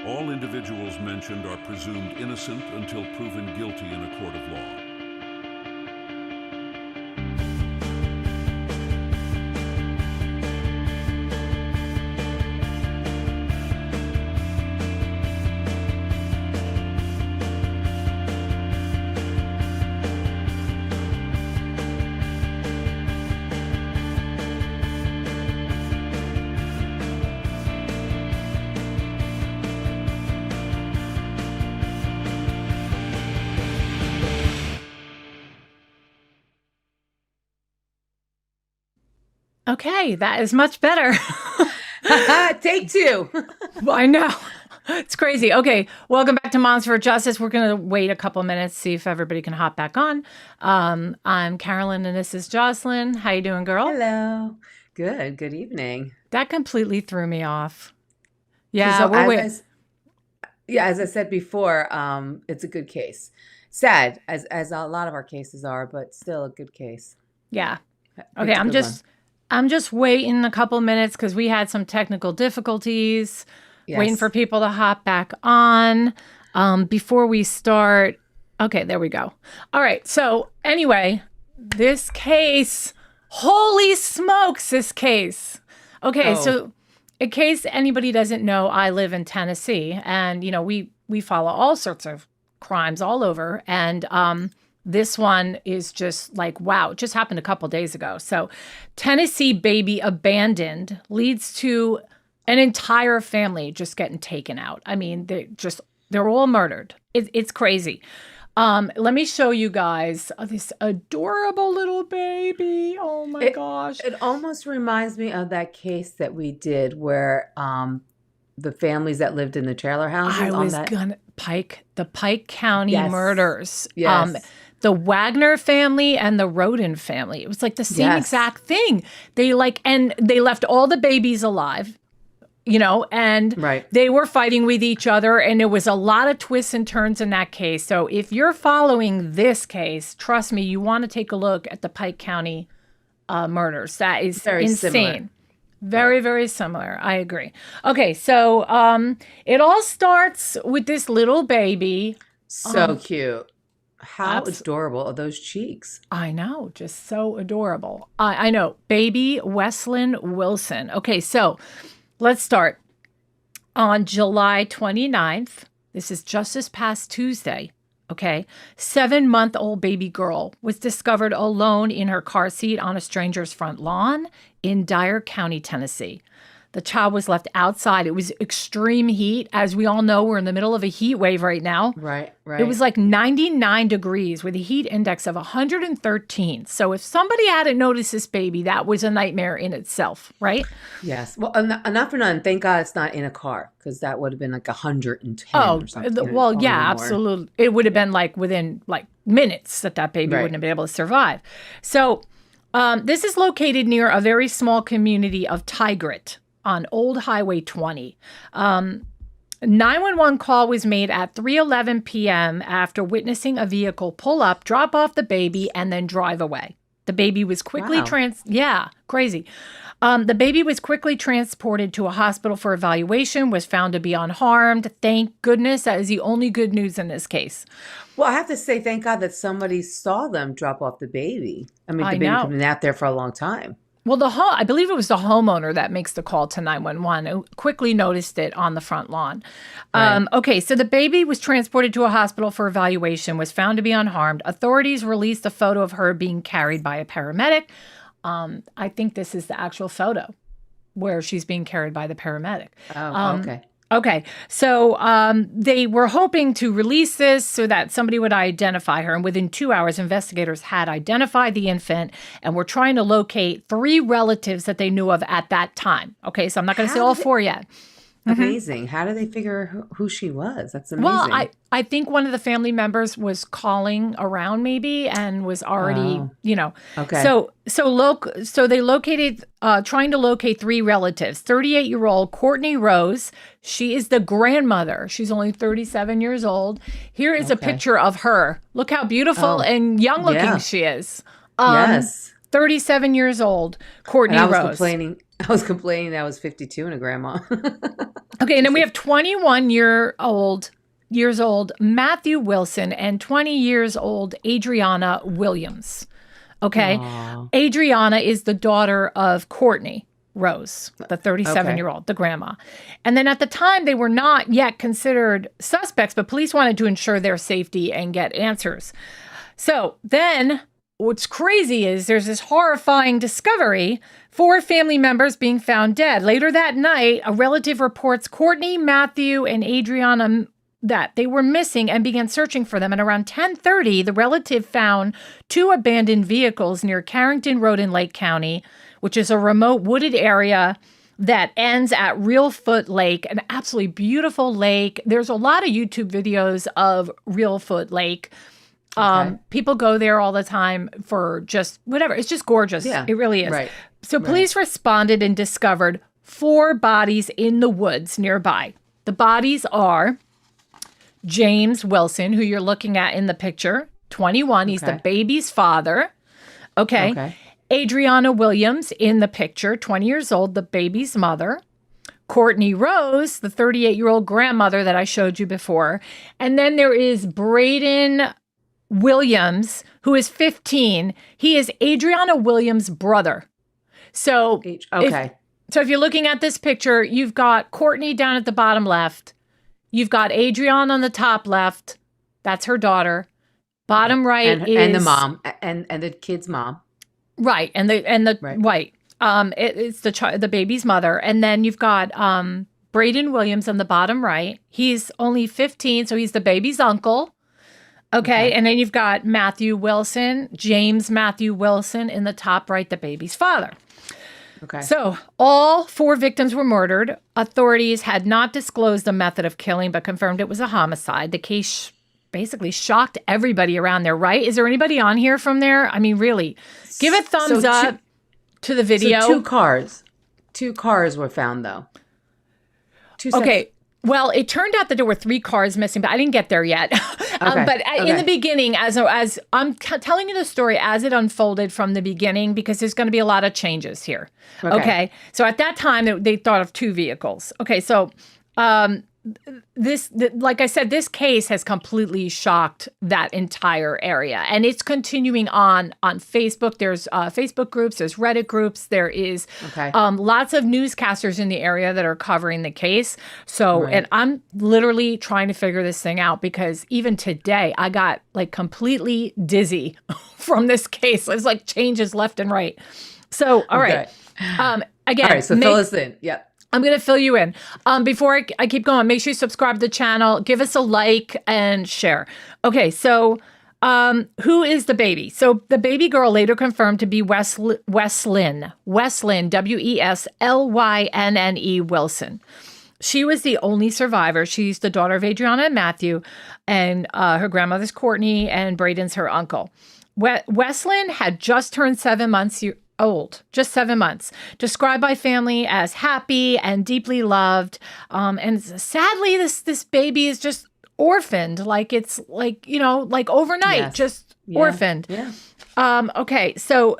All individuals mentioned are presumed innocent until proven guilty in a court of law. Okay, that is much better. Take two. Well, I know. It's crazy. Okay, welcome back to Moms for Justice. We're going to wait a couple minutes, see if everybody can hop back on. I'm Carolyn and this is Jocelyn. How you doing, girl? Hello. Good evening. That completely threw me off. Yeah, So we're as I said before, it's a good case. Sad, as a lot of our cases are, but still a good case. Yeah. It's Okay, a good one. I'm just waiting a couple minutes because we had some technical difficulties. Yes. Waiting for people to hop back on before we start. Okay, there we go. All right. So anyway, this case, holy smokes, this case. Okay, so in case anybody doesn't know, I live in Tennessee, and we follow all sorts of crimes all over, and this one is just like, wow, it just happened a couple days ago. So Tennessee baby abandoned leads to an entire family just getting taken out. I mean, they're all murdered. It's crazy. Let me show you guys this adorable little baby. Oh my gosh. It almost reminds me of that case that we did where the families that lived in the trailer houses. The Pike County murders. Yes. The Wagner family and the Roden family. It was like the same exact thing. They left all the babies alive. And Right. they were fighting with each other, and there was a lot of twists and turns in that case. So if you're following this case, trust me, you want to take a look at the Pike County murders. That is Very insane. similar. Very, very similar. I agree. Okay, so it all starts with this little baby. So cute. How adorable are those cheeks? I know, just so adorable. I know, baby Weslyn Wilson. Okay, so let's start. On July 29th, this is just this past Tuesday, okay, 7-month-old baby girl was discovered alone in her car seat on a stranger's front lawn in Dyer County, Tennessee. The child was left outside. It was extreme heat. As we all know, we're in the middle of a heat wave right now. Right. It was like 99 degrees with a heat index of 113. So if somebody hadn't noticed this baby, that was a nightmare in itself, right? Yes. Well, not for nothing. Thank God it's not in a car, because that would have been like 110 or something. Well, or yeah, more. absolutely. It would have been like within like minutes that baby wouldn't have been able to survive. So this is located near a very small community of Tigrett on Old Highway 20. 911 call was made at 3:11 p.m. after witnessing a vehicle pull up, drop off the baby, and then drive away. The baby was quickly crazy. The baby was quickly transported to a hospital for evaluation, was found to be unharmed. Thank goodness. That is the only good news in this case. Well, I have to say, thank God that somebody saw them drop off the baby. I mean, the baby know. had been out there for a long time. Well, I believe it was the homeowner that makes the call to 911 who quickly noticed it on the front lawn. Right. Okay, so the baby was transported to a hospital for evaluation, was found to be unharmed. Authorities released a photo of her being carried by a paramedic. I think this is the actual photo where she's being carried by the paramedic. Oh, okay. Okay, so they were hoping to release this so that somebody would identify her. And within 2 hours, investigators had identified the infant and were trying to locate 3 relatives that they knew of at that time. Okay, so I'm not going to say all 4 yet. Amazing. How did they figure who she was? That's amazing. Well, I think one of the family members was calling around maybe and was already, Okay. So they located, trying to locate 3 relatives. 38-year-old Cortney Rose. She is the grandmother. She's only 37 years old. Here is a picture of her. Look how beautiful and young looking she is. Yes. 37 years old, Courtney And I was Rose. complaining. I was complaining that I was 52 and a grandma. Okay, and then we have 21 years old Matthew Wilson and 20 years old Adrianna Williams. Okay. Aw. Adrianna is the daughter of Cortney Rose, the 37-year-old, the grandma. And then at the time, they were not yet considered suspects, but police wanted to ensure their safety and get answers. So then what's crazy is there's this horrifying discovery: 4 family members being found dead. Later that night, a relative reports Cortney, Matthew, and Adrianna that they were missing and began searching for them. And around 10:30, the relative found 2 abandoned vehicles near Carrington Road in Lake County, which is a remote wooded area that ends at Reelfoot Lake, an absolutely beautiful lake. There's a lot of YouTube videos of Reelfoot Lake. People go there all the time for just whatever. It's just gorgeous. Yeah. It really is. Right. So police responded and discovered 4 bodies in the woods nearby. The bodies are James Wilson, who you're looking at in the picture, 21. He's the baby's father. Okay. Adrianna Williams in the picture, 20 years old, the baby's mother. Cortney Rose, the 38-year-old grandmother that I showed you before. And then there is Braydon Williams, who is 15. He is Adrianna Williams' brother. So, if you're looking at this picture, you've got Cortney down at the bottom left. You've got Adrianna on the top left. That's her daughter. Bottom right and the mom and the kid's mom. Right, and the white. It's the baby's mother, and then you've got Braydon Williams on the bottom right. He's only 15, so he's the baby's uncle. Okay, and then you've got Matthew Wilson, James Matthew Wilson in the top right, the baby's father. Okay. So all 4 victims were murdered. Authorities had not disclosed the method of killing, but confirmed it was a homicide. The case basically shocked everybody around there, right? Is there anybody on here from there? I mean, really, give a thumbs up to the video. So 2 cars. 2 cars were found, though. Okay. Well, it turned out that there were 3 cars missing, but I didn't get there yet. But in the beginning, as I'm telling you the story as it unfolded from the beginning, because there's going to be a lot of changes here. Okay. So at that time, they thought of 2 vehicles. Okay. So like I said, this case has completely shocked that entire area, and it's continuing on Facebook. There's Facebook groups, there's Reddit groups, there is lots of newscasters in the area that are covering the case. So, and I'm literally trying to figure this thing out, because even today I got like completely dizzy from this case. It's like changes left and right. So, all right. Again, all right, so fill us in. Yep. I'm going to fill you in. Before I keep going, make sure you subscribe to the channel, give us a like, and share. Okay, so who is the baby? So the baby girl later confirmed to be Weslynne, Weslynnne Wilson. She was the only survivor. She's the daughter of Adrianna and Matthew, and her grandmother's Cortney, and Braydon's her uncle. Weslynne had just turned 7 months old, just 7 months, described by family as happy and deeply loved. And sadly, this baby is just orphaned, like it's like, like overnight, just orphaned. Yeah. Okay. So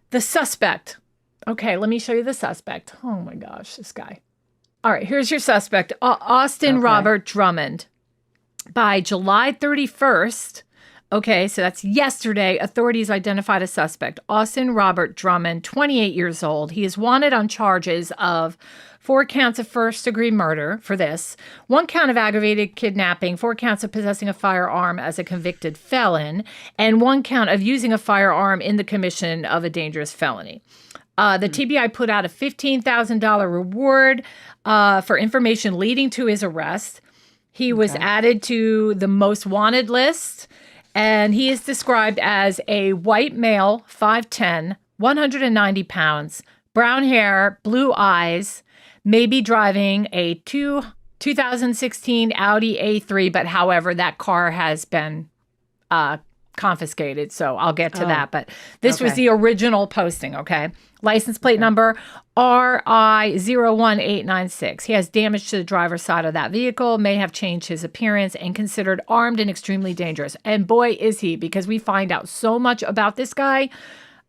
the suspect, let me show you the suspect. Oh my gosh, this guy. All right, here's your suspect, Austin Robert Drummond. By July 31st, okay, so that's yesterday, authorities identified a suspect, Austin Robert Drummond, 28 years old. He is wanted on charges of 4 counts of first-degree murder for this, 1 count of aggravated kidnapping, 4 counts of possessing a firearm as a convicted felon, and 1 count of using a firearm in the commission of a dangerous felony. The TBI put out a $15,000 reward for information leading to his arrest. He was added to the most wanted list, and he is described as a white male, 5'10", 190 pounds, brown hair, blue eyes, maybe driving a 2016 Audi A3, but however, that car has been confiscated, so I'll get to that. But this was the original posting, License plate number RI01896. He has damage to the driver's side of that vehicle, may have changed his appearance, and considered armed and extremely dangerous. And boy, is he, because we find out so much about this guy.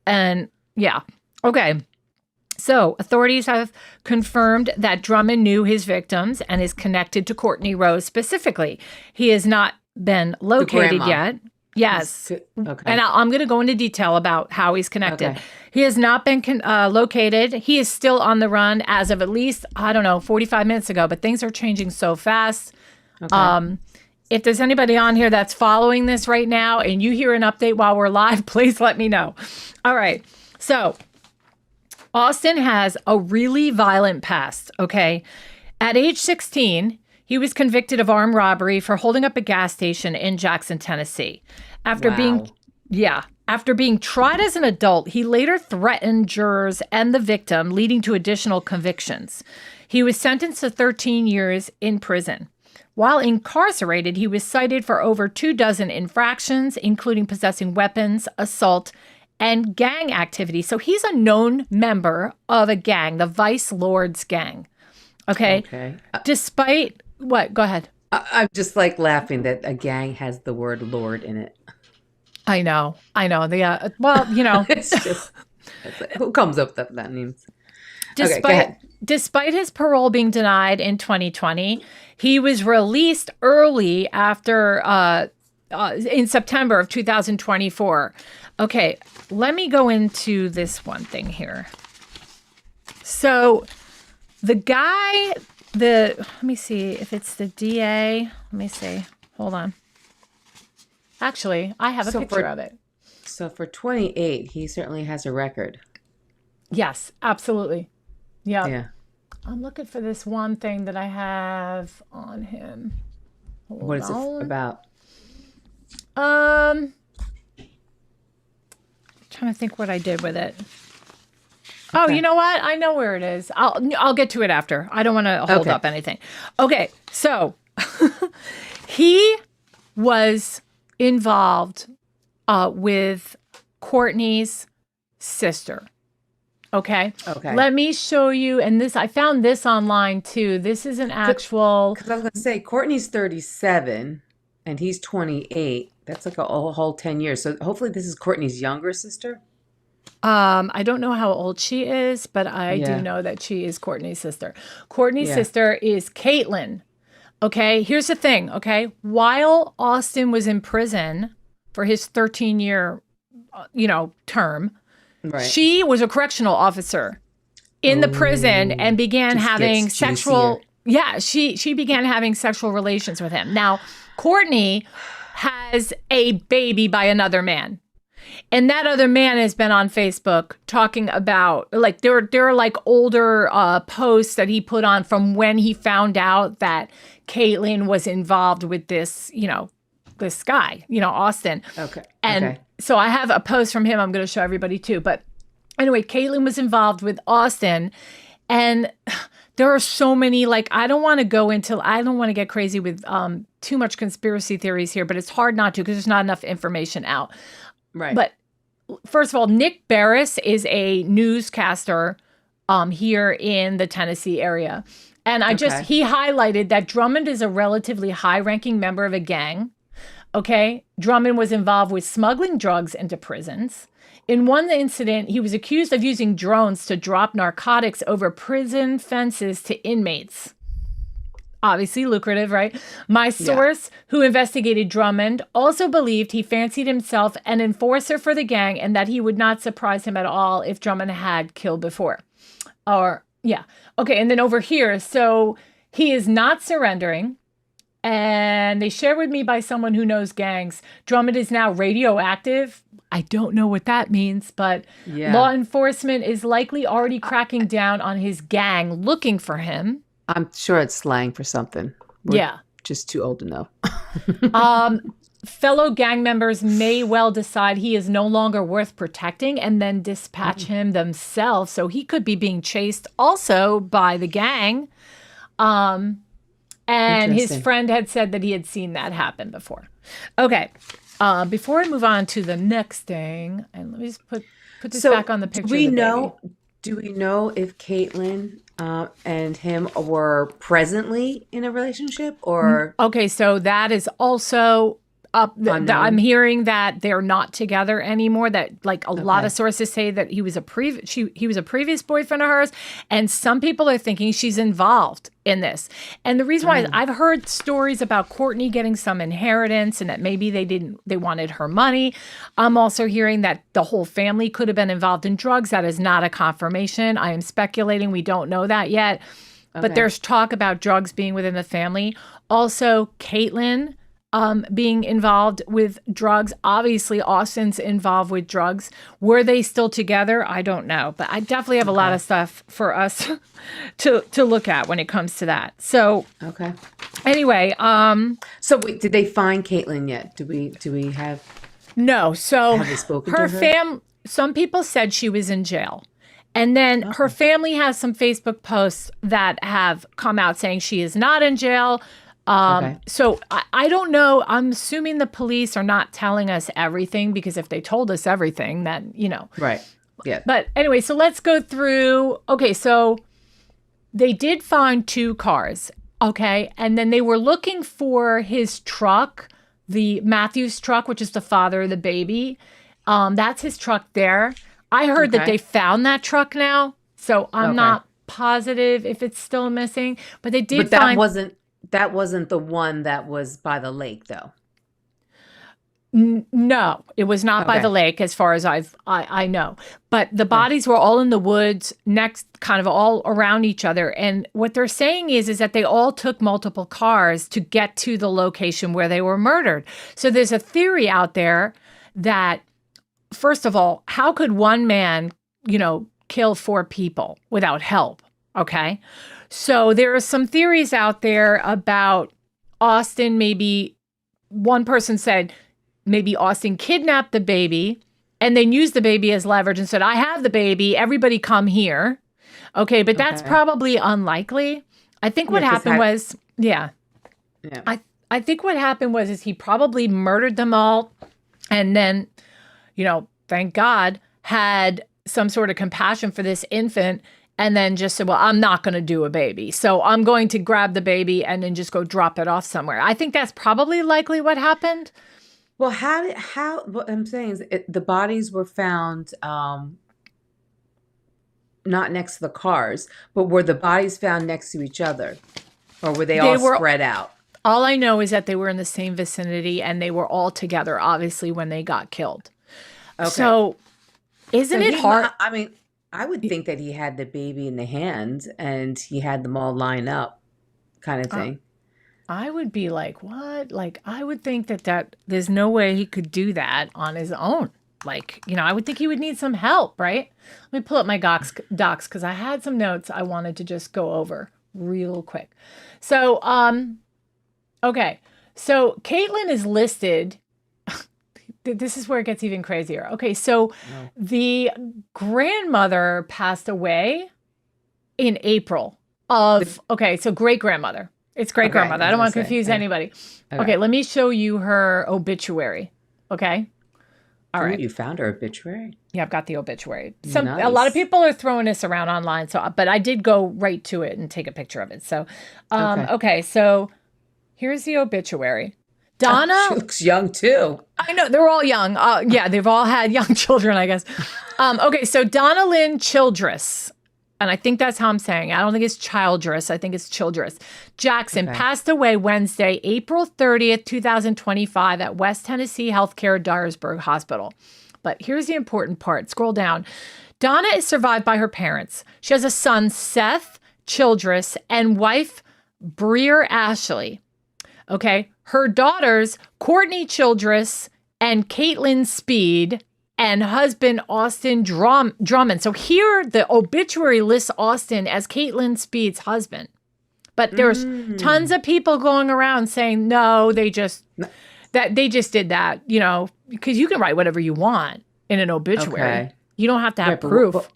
And yeah. Okay. So authorities have confirmed that Drummond knew his victims and is connected to Cortney Rose specifically. He has not been located yet. Yes. Okay. And I'm going to go into detail about how he's connected. Okay. He has not been located. He is still on the run as of at least, 45 minutes ago, but things are changing so fast. Okay. If there's anybody on here that's following this right now and you hear an update while we're live, please let me know. All right. So Austin has a really violent past, okay? At age 16, he was convicted of armed robbery for holding up a gas station in Jackson, Tennessee. After being tried as an adult, he later threatened jurors and the victim, leading to additional convictions. He was sentenced to 13 years in prison. While incarcerated, he was cited for over 24 infractions, including possessing weapons, assault, and gang activity. So he's a known member of a gang, the Vice Lords gang. Okay. Despite what? Go ahead. I'm just like laughing that a gang has the word Lord in it. I know. The It's just who comes up with that names? Despite his parole being denied in 2020, he was released early after in September of 2024. Okay, let me go into this one thing here. So the guy, let me see if it's the DA. Let me see. Hold on. Actually, I have a picture of it. So for 28, he certainly has a record. Yes, absolutely. Yeah. I'm looking for this one thing that I have on him. What is it about? Trying to think what I did with it. Oh, you know what? I know where it is. I'll get to it after. I don't want to hold up anything. Okay, so he was involved with Cortney's sister. Okay. Let me show you. And I found this online too. This is an actual. Because I was going to say, Cortney's 37 and he's 28. That's like a whole 10 years. So hopefully this is Cortney's younger sister. I don't know how old she is, but I do know that she is Cortney's sister. Cortney's sister is Caitlin. Okay. Here's the thing. Okay. While Austin was in prison for his 13-year, term, right, she was a correctional officer in the prison and began having sexual. Yeah, she began having sexual relations with him. Now, Cortney has a baby by another man. And that other man has been on Facebook talking about, like, there are like older posts that he put on from when he found out that Caitlin was involved with this, this guy, Austin. Okay. And so I have a post from him I'm going to show everybody too. But anyway, Caitlin was involved with Austin. And there are so many, like, I don't want to get crazy with too much conspiracy theories here, but it's hard not to because there's not enough information out. Right. But first of all, Nick Barris is a newscaster here in the Tennessee area. And he highlighted that Drummond is a relatively high-ranking member of a gang. Okay. Drummond was involved with smuggling drugs into prisons. In one incident, he was accused of using drones to drop narcotics over prison fences to inmates. Obviously lucrative, right? My source, who investigated Drummond, also believed he fancied himself an enforcer for the gang and that he would not surprise him at all if Drummond had killed before. Okay, and then over here, so he is not surrendering. And they shared with me by someone who knows gangs, Drummond is now radioactive. I don't know what that means, but law enforcement is likely already cracking down on his gang, looking for him. I'm sure it's slang for something. We're just too old to know. Fellow gang members may well decide he is no longer worth protecting and then dispatch him themselves. So he could be being chased also by the gang. And his friend had said that he had seen that happen before. Okay. Before I move on to the next thing, and let me just put this back on the picture. Do we know if Caitlin and him were presently in a relationship or? Okay, so that is also I'm hearing that they're not together anymore. That like a lot of sources say that he was a previous boyfriend of hers, and some people are thinking she's involved in this. And the reason why is I've heard stories about Cortney getting some inheritance and that maybe they wanted her money. I'm also hearing that the whole family could have been involved in drugs. That is not a confirmation. I am speculating. We don't know that yet. But there's talk about drugs being within the family. Also, Caitlyn being involved with drugs. Obviously, Austin's involved with drugs. Were they still together? I don't know. But I definitely have a lot of stuff for us to look at when it comes to that. So, anyway. So did they find Caitlyn yet? Do we have? No. So have they spoken to her? Some people said she was in jail. And then her family has some Facebook posts that have come out saying she is not in jail. So I don't know. I'm assuming the police are not telling us everything, because if they told us everything, then, Right. Yeah. But anyway, so let's go through. Okay, so they did find 2 cars. Okay. And then they were looking for his truck, the Matthews truck, which is the father of the baby. That's his truck there. I heard that they found that truck now, so I'm not positive if it's still missing. But they did find. That wasn't the one that was by the lake, though. No, it was not by the lake, as far as I know. But the bodies were all in the woods, next, kind of all around each other. And what they're saying is that they all took multiple cars to get to the location where they were murdered. So there's a theory out there that, first of all, how could one man, kill 4 people without help? Okay. So there are some theories out there about Austin. Maybe one person said maybe Austin kidnapped the baby and then used the baby as leverage and said, I have the baby, everybody come here. Okay. But that's probably unlikely. I think what happened was, I think what happened was is he probably murdered them all and then, thank God, had some sort of compassion for this infant and then just said, well, I'm not going to do a baby. So I'm going to grab the baby and then just go drop it off somewhere. I think that's probably likely what happened. Well, what I'm saying is the bodies were found not next to the cars, but were the bodies found next to each other? Or were they all spread out? All I know is that they were in the same vicinity and they were all together, obviously, when they got killed. Okay. So isn't it hard? I mean, I would think that he had the baby in the hand and he had them all line up kind of thing. I would be like, what? Like, I would think that there's no way he could do that on his own. Like, I would think he would need some help, right? Let me pull up my docs because I had some notes I wanted to just go over real quick. So, okay. So Caitlyn is listed. This is where it gets even crazier. Okay, so the grandmother passed away in April of, so great-grandmother. It's great-grandmother. I don't want to confuse anybody. Okay, let me show you her obituary. Okay? All right. You found her obituary? Yeah, I've got the obituary. A lot of people are throwing this around online, but I did go right to it and take a picture of it. So, okay, so here's the obituary. Donna. She looks young too. I know, they're all young. They've all had young children, I guess. Okay, so Donna Lynn Childress, and I think that's how I'm saying it. I don't think it's Childress. I think it's Childress. Jackson passed away Wednesday, April 30th, 2025 at West Tennessee Healthcare Dyersburg Hospital. But here's the important part. Scroll down. Donna is survived by her parents. She has a son, Seth Childress, and wife, Breer Ashley. Okay. Her daughters, Cortney Childress and Caitlin Speed, and husband, Austin Drummond. So here, the obituary lists Austin as Caitlin Speed's husband. But there's tons of people going around saying, no, they just did that, because you can write whatever you want in an obituary. Okay. You don't have to have proof.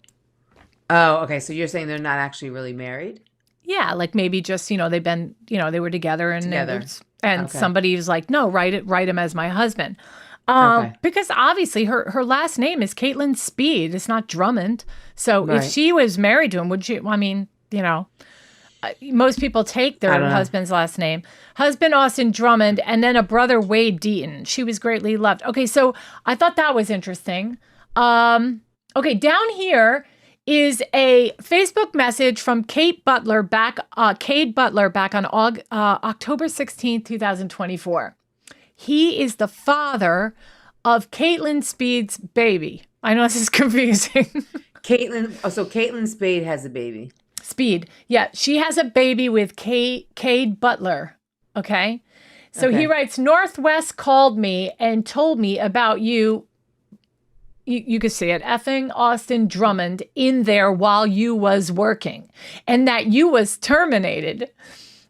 Okay. So you're saying they're not actually really married? Yeah, like maybe just, they've been, they were together and somebody was like, no, write him as my husband. Because obviously her last name is Caitlin Speed. It's not Drummond. So if she was married to him, would she, most people take I their don't know. husband's last name. Husband Austin Drummond, and then a brother Wade Deaton. She was greatly loved. Okay, so I thought that was interesting. Okay, down here is a Facebook message from Cade Butler back on October 16th, 2024. He is the father of Caitlin Speed's baby. I know this is confusing. Caitlin Spade has a baby. Speed. Yeah, she has a baby with Cade Butler. Okay. So he writes, Northwest called me and told me about you. You could see it, effing Austin Drummond in there while you was working and that you was terminated.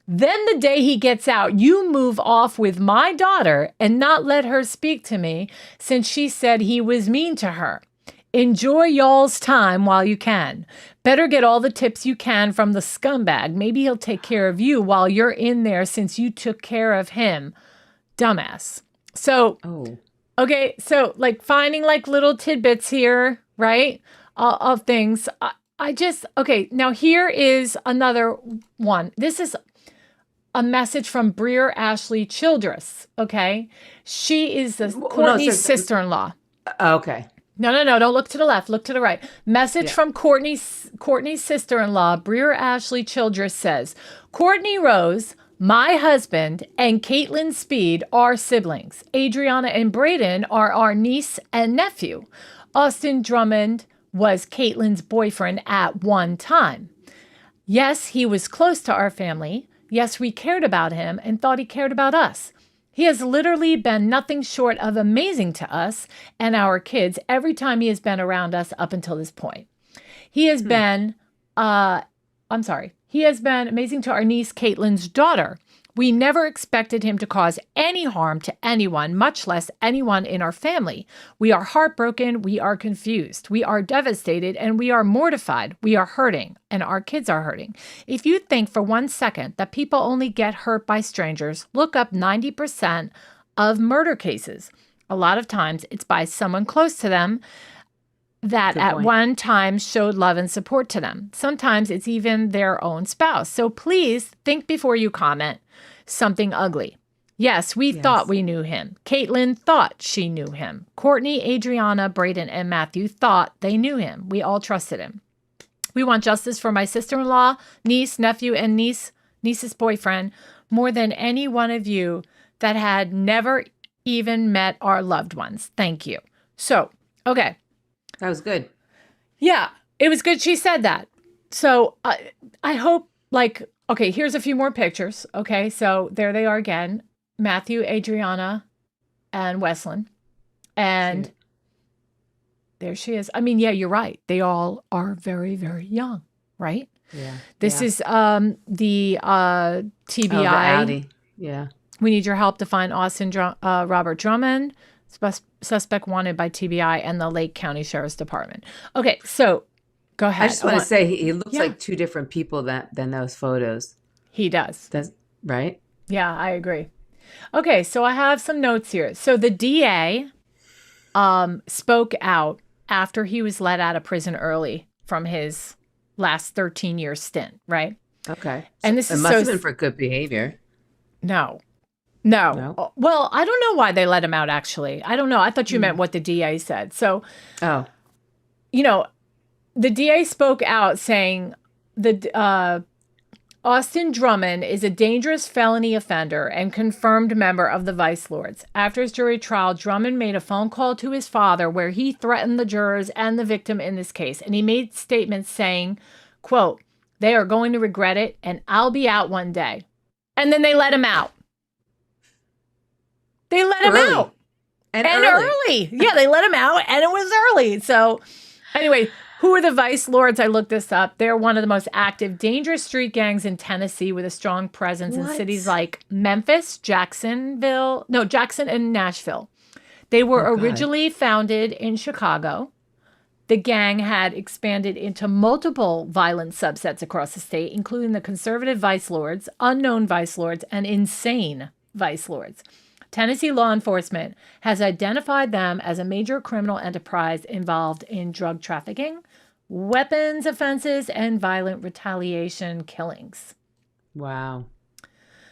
Then the day he gets out, you move off with my daughter and not let her speak to me since she said he was mean to her. Enjoy y'all's time while you can. Better get all the tips you can from the scumbag. Maybe he'll take care of you while you're in there since you took care of him. Dumbass. So, okay, so like finding like little tidbits here, right, of things. Okay, now here is another one. This is a message from Breer Ashley Childress, okay? She is Cortney's sister-in-law. Okay. No, don't look to the left, look to the right. Message from Cortney's sister-in-law, Breer Ashley Childress says, Cortney Rose, my husband, and Caitlin Speed are siblings. Adrianna and Braydon are our niece and nephew. Austin Drummond was Caitlin's boyfriend at one time. Yes, he was close to our family. Yes, we cared about him and thought he cared about us. He has literally been nothing short of amazing to us and our kids every time he has been around us up until this point. He has been, he has been amazing to our niece, Caitlin's daughter. We never expected him to cause any harm to anyone, much less anyone in our family. We are heartbroken. We are confused. We are devastated and we are mortified. We are hurting and our kids are hurting. If you think for 1 second that people only get hurt by strangers, look up 90% of murder cases. A lot of times it's by someone close to them that at one time showed love and support to them. Sometimes it's even their own spouse. So please think before you comment something ugly. Yes, we thought we knew him. Caitlin thought she knew him. Cortney, Adrianna, Braydon, and Matthew thought they knew him. We all trusted him. We want justice for my sister-in-law, niece, nephew, and niece's boyfriend more than any one of you that had never even met our loved ones. Thank you. So, okay. That was good. Yeah, it was good she said that. So I hope, like, okay, here's a few more pictures. Okay, so there they are again. Matthew, Adrianna, and Weslyn. And there she is. I mean, yeah, you're right. They all are very, very young, right? Yeah. This is the TBI. Oh, the Audi. Yeah. We need your help to find Austin Robert Drummond, suspect wanted by TBI and the Lake County Sheriff's Department. Okay, so go ahead. I just want to say he looks like two different people than those photos. He does. That's right. Yeah, I agree. Okay, so I have some notes here. So the DA spoke out after he was let out of prison early from his last 13-year stint, right? Okay. And this it is must have been for good behavior. No. Well, I don't know why they let him out, actually. I don't know. I thought you meant what the DA said. So, you know, the DA spoke out saying Austin Drummond is a dangerous felony offender and confirmed member of the Vice Lords. After his jury trial, Drummond made a phone call to his father where he threatened the jurors and the victim in this case. And he made statements saying, quote, they are going to regret it and I'll be out one day. And then they let him out. They let him out. And early. Yeah, they let him out and it was early. So anyway, who are the Vice Lords? I looked this up. They're one of the most active, dangerous street gangs in Tennessee with a strong presence in cities like Memphis, Jackson and Nashville. They were originally founded in Chicago. The gang had expanded into multiple violent subsets across the state, including the conservative Vice Lords, unknown Vice Lords, and insane Vice Lords. Tennessee law enforcement has identified them as a major criminal enterprise involved in drug trafficking, weapons offenses, and violent retaliation killings. Wow.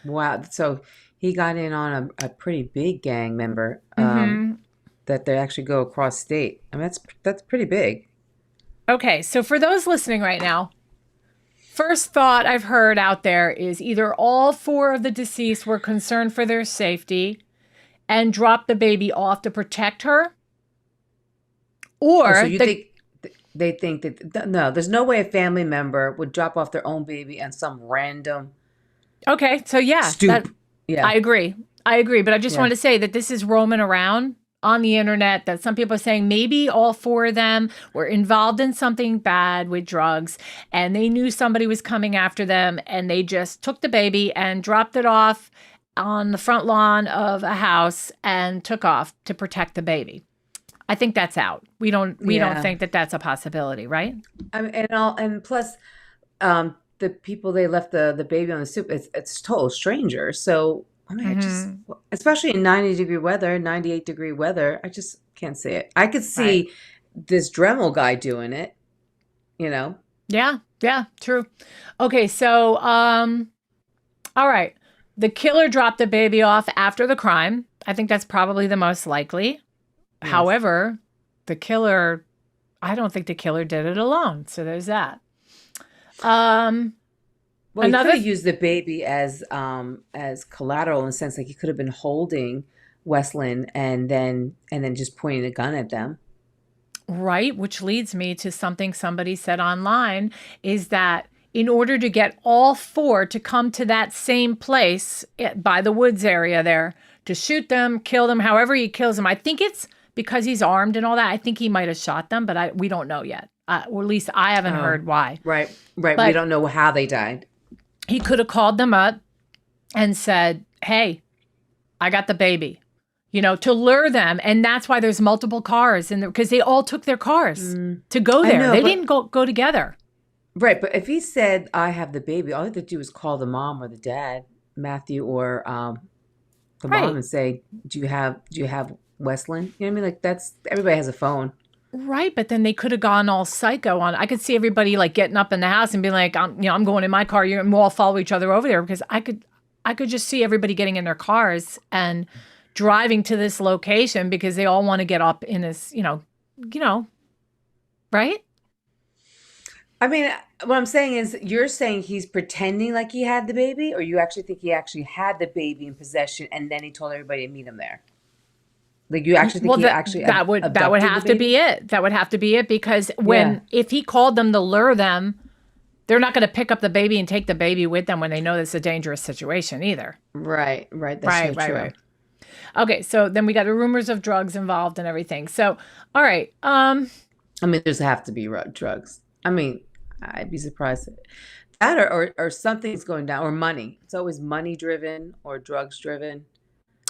Wow. So he got in on a pretty big gang member Hmm. that they actually go across state. I mean, that's pretty big. Okay, so for those listening right now, first thought I've heard out there is either all four of the deceased were concerned for their safety and dropped the baby off to protect her, Oh, so or you think they think that no, there's no way a family member would drop off their own baby on some random okay, so yeah, that stoop. Yeah. I agree. I agree, but I just Yeah. wanted to say that this is roaming around on the internet that some people are saying maybe all four of them were involved in something bad with drugs and they knew somebody was coming after them and they just took the baby and dropped it off on the front lawn of a house and took off to protect the baby. I think that's out. We don't Yeah. think that that's a possibility, right? I mean, and plus, the people they left the baby on the stoop, it's total strangers. So I mean, I just, Hmm. especially in 90-degree weather, 98-degree weather, I just can't see it. I could Right. see this Dremel guy doing it, you know. Yeah, yeah, true. Okay, so all right. The killer dropped the baby off after the crime. I think that's probably the most likely. Yes. However, I don't think the killer did it alone. So there's that. Well, he could Another, have used the baby as collateral in the sense like he could have been holding Westland and then just pointing a gun at them. right, which leads me to something somebody said online is that in order to get all four to come to that same place by the woods area there to shoot them, kill them, however he kills them, I think it's because he's armed and all that. I think he might have shot them, but we don't know yet. Or at least I haven't Oh, heard why. right, right. We But don't know how they died. he could have called them up and said, "Hey, I got the baby," to lure them. And that's why there's multiple cars in there because they all took their cars to go I there. know, They but didn't go together. right, but if he said I have the baby, all he had to do was call the mom or the dad, Matthew or the mom, Right. and say, "Do you have Westland?" You know what I mean? Like that's everybody has a phone. Right. But then they could have gone all psycho on. I could see everybody like getting up in the house and being like, I'm going in my car. And we'll all follow each other over there because I could just see everybody getting in their cars and driving to this location because they all want to get up in this, right? I mean, what I'm saying is, you're saying he's pretending like he had the baby, or you actually think he actually had the baby in possession, and then he told everybody to meet him there. Like you actually think Well, he actually that would abducted the have to be baby? it. That would have to be it because Yeah. if he called them to lure them, they're not going to pick up the baby and take the baby with them when they know it's a dangerous situation either. Right, right. That's so Right, right, true. right. Okay, so then we got the rumors of drugs involved and everything. So, all right. I mean, there's have to be drugs. I mean, I'd be surprised that or something's going down or money. It's always money driven or drugs driven.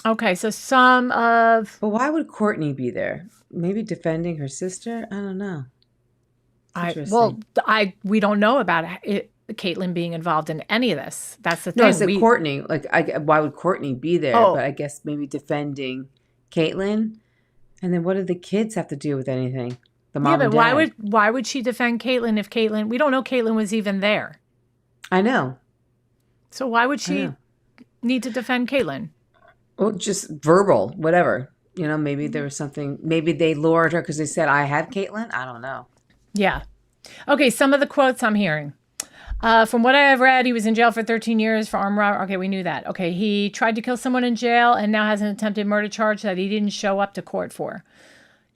Okay, so some of But why would Courtney be there? Maybe defending her sister? I don't know. It's interesting. we don't know about Caitlyn being involved in any of this. That's the No, I thing. said Courtney. Like, why would Courtney be there? But Oh, I guess maybe defending Caitlyn. And then what did the kids have to do with anything? The yeah, mom and but dad. why would she defend Caitlyn if we don't know Caitlyn was even there. I know. So why would I she know. need to defend Caitlyn? Well, just verbal, whatever. Maybe there was something. Maybe they lured her because they said, I have Caitlyn. I don't know. Yeah. Okay, some of the quotes I'm hearing. From what I have read, he was in jail for 13 years for armed robbery. Okay, we knew that. Okay, he tried to kill someone in jail and now has an attempted murder charge that he didn't show up to court for.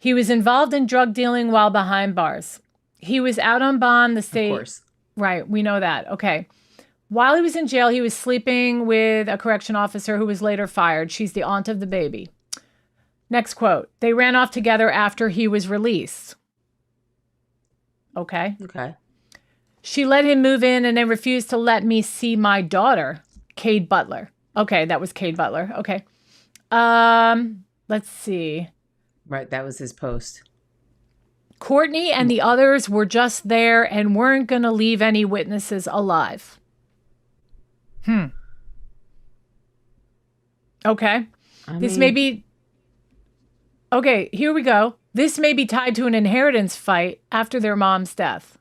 He was involved in drug dealing while behind bars. He was out on bond. The Of state, course. right? We know that. Okay. While he was in jail, he was sleeping with a correction officer who was later fired. She's the aunt of the baby. Next quote. They ran off together after he was released. Okay. Okay. She let him move in and then refused to let me see my daughter, Cade Butler. Okay, that was Cade Butler. Okay. Let's see. Right. That was his post. Cortney and the others were just there and weren't going to leave any witnesses alive. Okay. I This may mean, be, okay, here we go. This may be tied to an inheritance fight after their mom's death.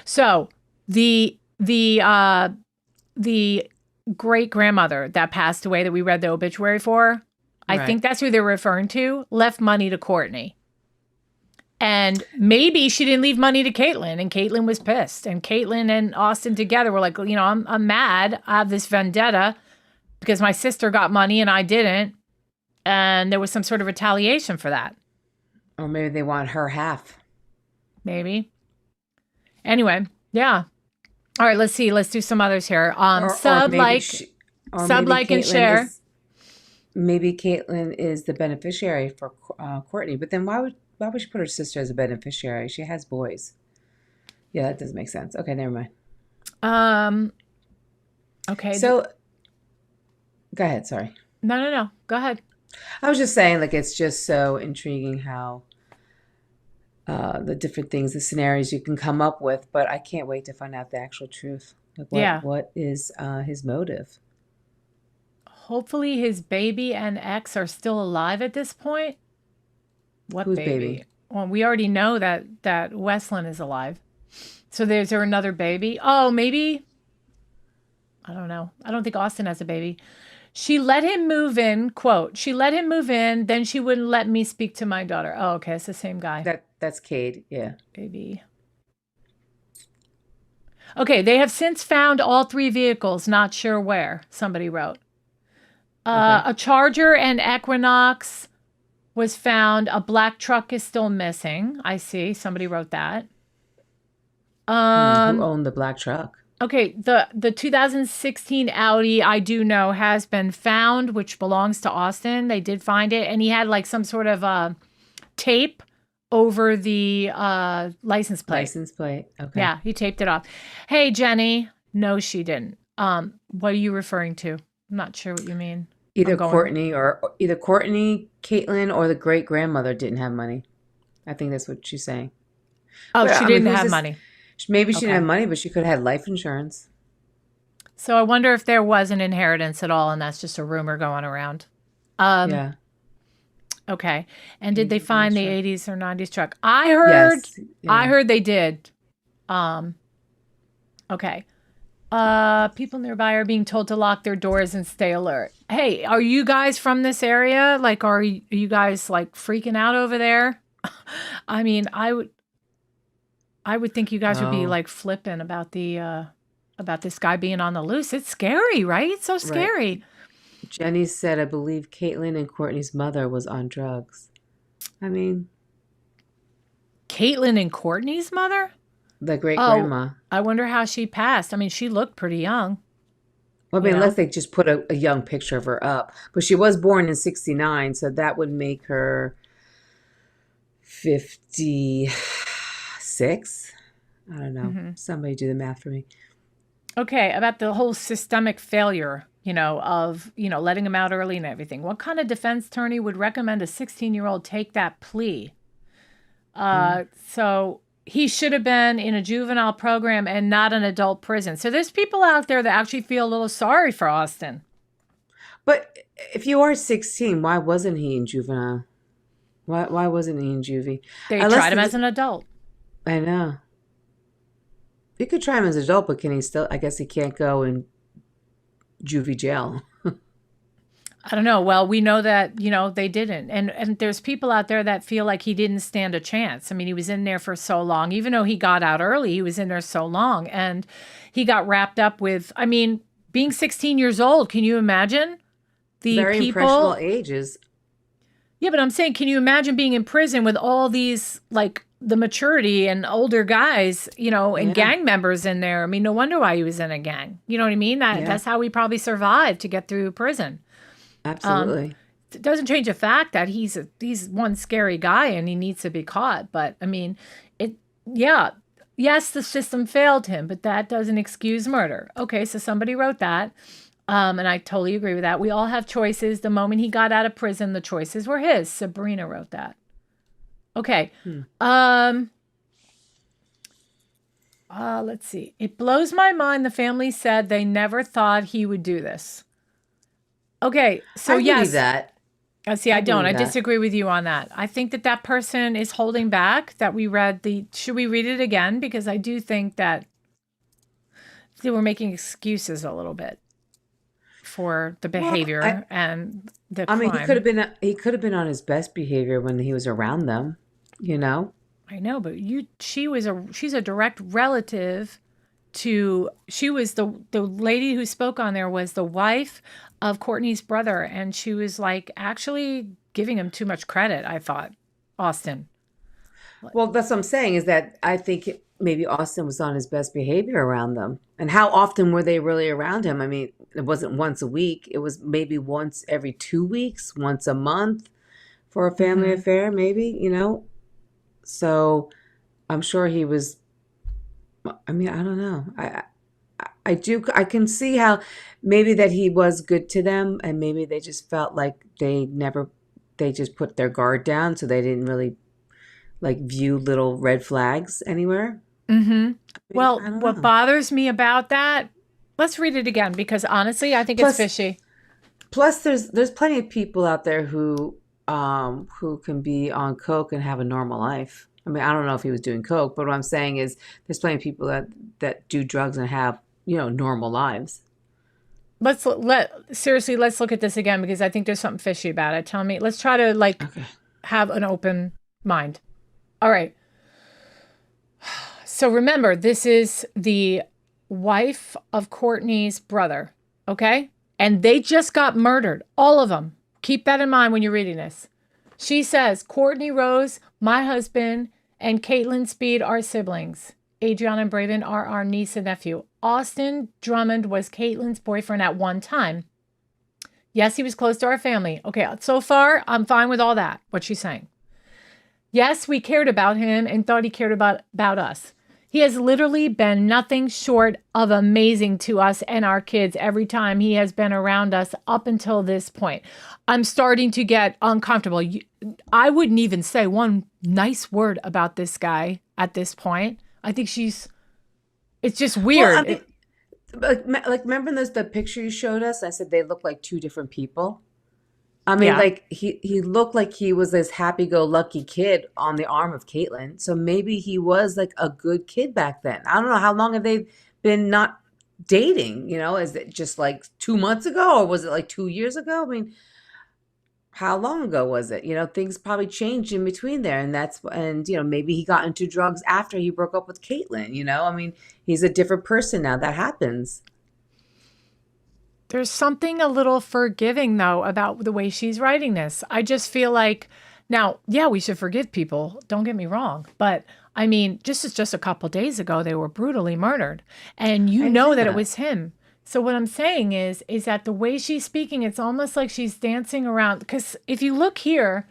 So the the great grandmother that passed away that we read the obituary for, I think that's who they're referring to, left money to Cortney. And maybe she didn't leave money to Caitlin, and Caitlin was pissed. And Caitlin and Austin together were like, I'm mad. I have this vendetta because my sister got money and I didn't. And there was some sort of retaliation for that. Or maybe they want her half. Maybe. Anyway, yeah. All right, let's see. Let's do some others here. Sub, like, and share. Maybe Caitlin is the beneficiary for Cortney. But then why would she put her sister as a beneficiary? She has boys. Yeah, that doesn't make sense. Okay, never mind. Okay. So, go ahead. Sorry. No. Go ahead. I was just saying, like, it's just so intriguing how the different things, the scenarios you can come up with, but I can't wait to find out the actual truth. Like, what is his motive? Hopefully his baby and ex are still alive at this point. What Whose baby? Well, we already know that Weslin is alive. So is there another baby? Oh, maybe. I don't know. I don't think Austin has a baby. She let him move in, quote, she let him move in, then she wouldn't let me speak to my daughter. Oh, okay, it's the same guy. That's Cade, yeah. Baby. Okay, they have since found all 3 vehicles, not sure where, somebody wrote. A Charger and Equinox was found. A black truck is still missing. I see, somebody wrote that. Who owned the black truck? Okay, the 2016 Audi, I do know, has been found, which belongs to Austin. They did find it, and he had like some sort of tape over the license plate. License plate, okay. Yeah, he taped it off. Hey, Jenny. No, she didn't. What are you referring to? I'm not sure what you mean. Either Cortney, Caitlin, or the great-grandmother didn't have money. I think that's what she's saying. Oh, she didn't have money. Maybe she didn't have money, but she could have had life insurance. So I wonder if there was an inheritance at all, and that's just a rumor going around. Yeah. Okay. And did they find the 80s or 90s truck? I heard. Yes. Yeah. I heard they did. Okay. People nearby are being told to lock their doors and stay alert. Hey, are you guys from this area? Like, are you guys like freaking out over there? I mean, I would think you guys would be like flipping about this guy being on the loose. It's scary, right? It's so scary. Right. Jenny said, I believe Caitlin and Cortney's mother was on drugs. I mean, Caitlin and Cortney's mother? The great grandma. I wonder how she passed. I mean, she looked pretty young. Well, I mean, unless they just put a young picture of her up. But she was born in 69, so that would make her 56. I don't know. Mm-hmm. Somebody do the math for me. Okay, about the whole systemic failure, of, letting him out early and everything. What kind of defense attorney would recommend a 16-year-old take that plea? So he should have been in a juvenile program and not an adult prison. So there's people out there that actually feel a little sorry for Austin. But if you are 16, why wasn't he in juvenile? Why wasn't he in juvie? They tried him as an adult. I know. You could try him as an adult, but can he still? I guess he can't go in juvie jail. I don't know. Well, we know that, they didn't. And there's people out there that feel like he didn't stand a chance. I mean, he was in there for so long. Even though he got out early, he was in there so long. And he got wrapped up with, being 16 years old. Can you imagine? Very impressionable ages. Yeah, but I'm saying, can you imagine being in prison with all these, like, the maturity and older guys, and gang members in there? I mean, no wonder why he was in a gang. You know what I mean? That's how he probably survived to get through prison. Absolutely. It doesn't change the fact that he's one scary guy and he needs to be caught. But yes, the system failed him, but that doesn't excuse murder. Okay, so somebody wrote that. And I totally agree with that. We all have choices. The moment he got out of prison, the choices were his. Sabrina wrote that. Okay. Let's see. It blows my mind the family said they never thought he would do this. Okay, so yes. I believe that. See, I don't. I disagree with you on that. I think that person is holding back, that we read should we read it again? Because I do think that they were making excuses a little bit for the Well, behavior and the I mean, crime. he could have been on his best behavior when he was around them, you know? I know, but she's a direct relative to, she was the lady who spoke on there was the wife of Cortney's brother, and she was like actually giving him too much credit, I thought. Austin. Well, that's what I'm saying is that I think maybe Austin was on his best behavior around them. And how often were they really around him? I mean, it wasn't once a week. It was maybe once every 2 weeks, once a month for a family Hmm. affair, maybe, you know? So I'm sure he was, I mean, I don't know. I can see how maybe that he was good to them and maybe they just felt like they just put their guard down so they didn't really like view little red flags anywhere. Hmm. I mean, Well, I don't what know. bothers me about that, let's read it again because honestly, I think it's Plus, fishy. plus, there's plenty of people out there who can be on coke and have a normal life. I mean, I don't know if he was doing coke, but what I'm saying is there's plenty of people that do drugs and have, normal lives. Let's look at this again because I think there's something fishy about it. Tell me, let's try to like Okay. have an open mind. All right. So remember, this is the wife of Courtney's brother, okay? And they just got murdered, all of them. Keep that in mind when you're reading this. She says, Courtney Rose, my husband, and Caitlin Speed are siblings. Adrianna and Braydon are our niece and nephew. Austin Drummond was Caitlin's boyfriend at one time. Yes, he was close to our family. Okay, so far, I'm fine with all that, what she's saying. Yes, we cared about him and thought he cared about us. He has literally been nothing short of amazing to us and our kids every time he has been around us up until this point. I'm starting to get uncomfortable. I wouldn't even say one nice word about this guy at this point. I think it's just Well, I weird. mean, like remember the picture you showed us? I said they look like two different people. I mean, Yeah. like he looked like he was this happy-go-lucky kid on the arm of Caitlin. So maybe he was like a good kid back then. I don't know how long have they been not dating? Is it just like 2 months ago or was it like 2 years ago? I mean, how long ago was it? Things probably changed in between there, and maybe he got into drugs after he broke up with Caitlin. I mean, he's a different person now. That happens. There's something a little forgiving, though, about the way she's writing this. I just feel like, now, yeah, we should forgive people. Don't get me wrong. But I mean, just a couple days ago, they were brutally murdered. And I you know understand that it that. was him. So what I'm saying is that the way she's speaking, it's almost like she's dancing around. Because if you look here,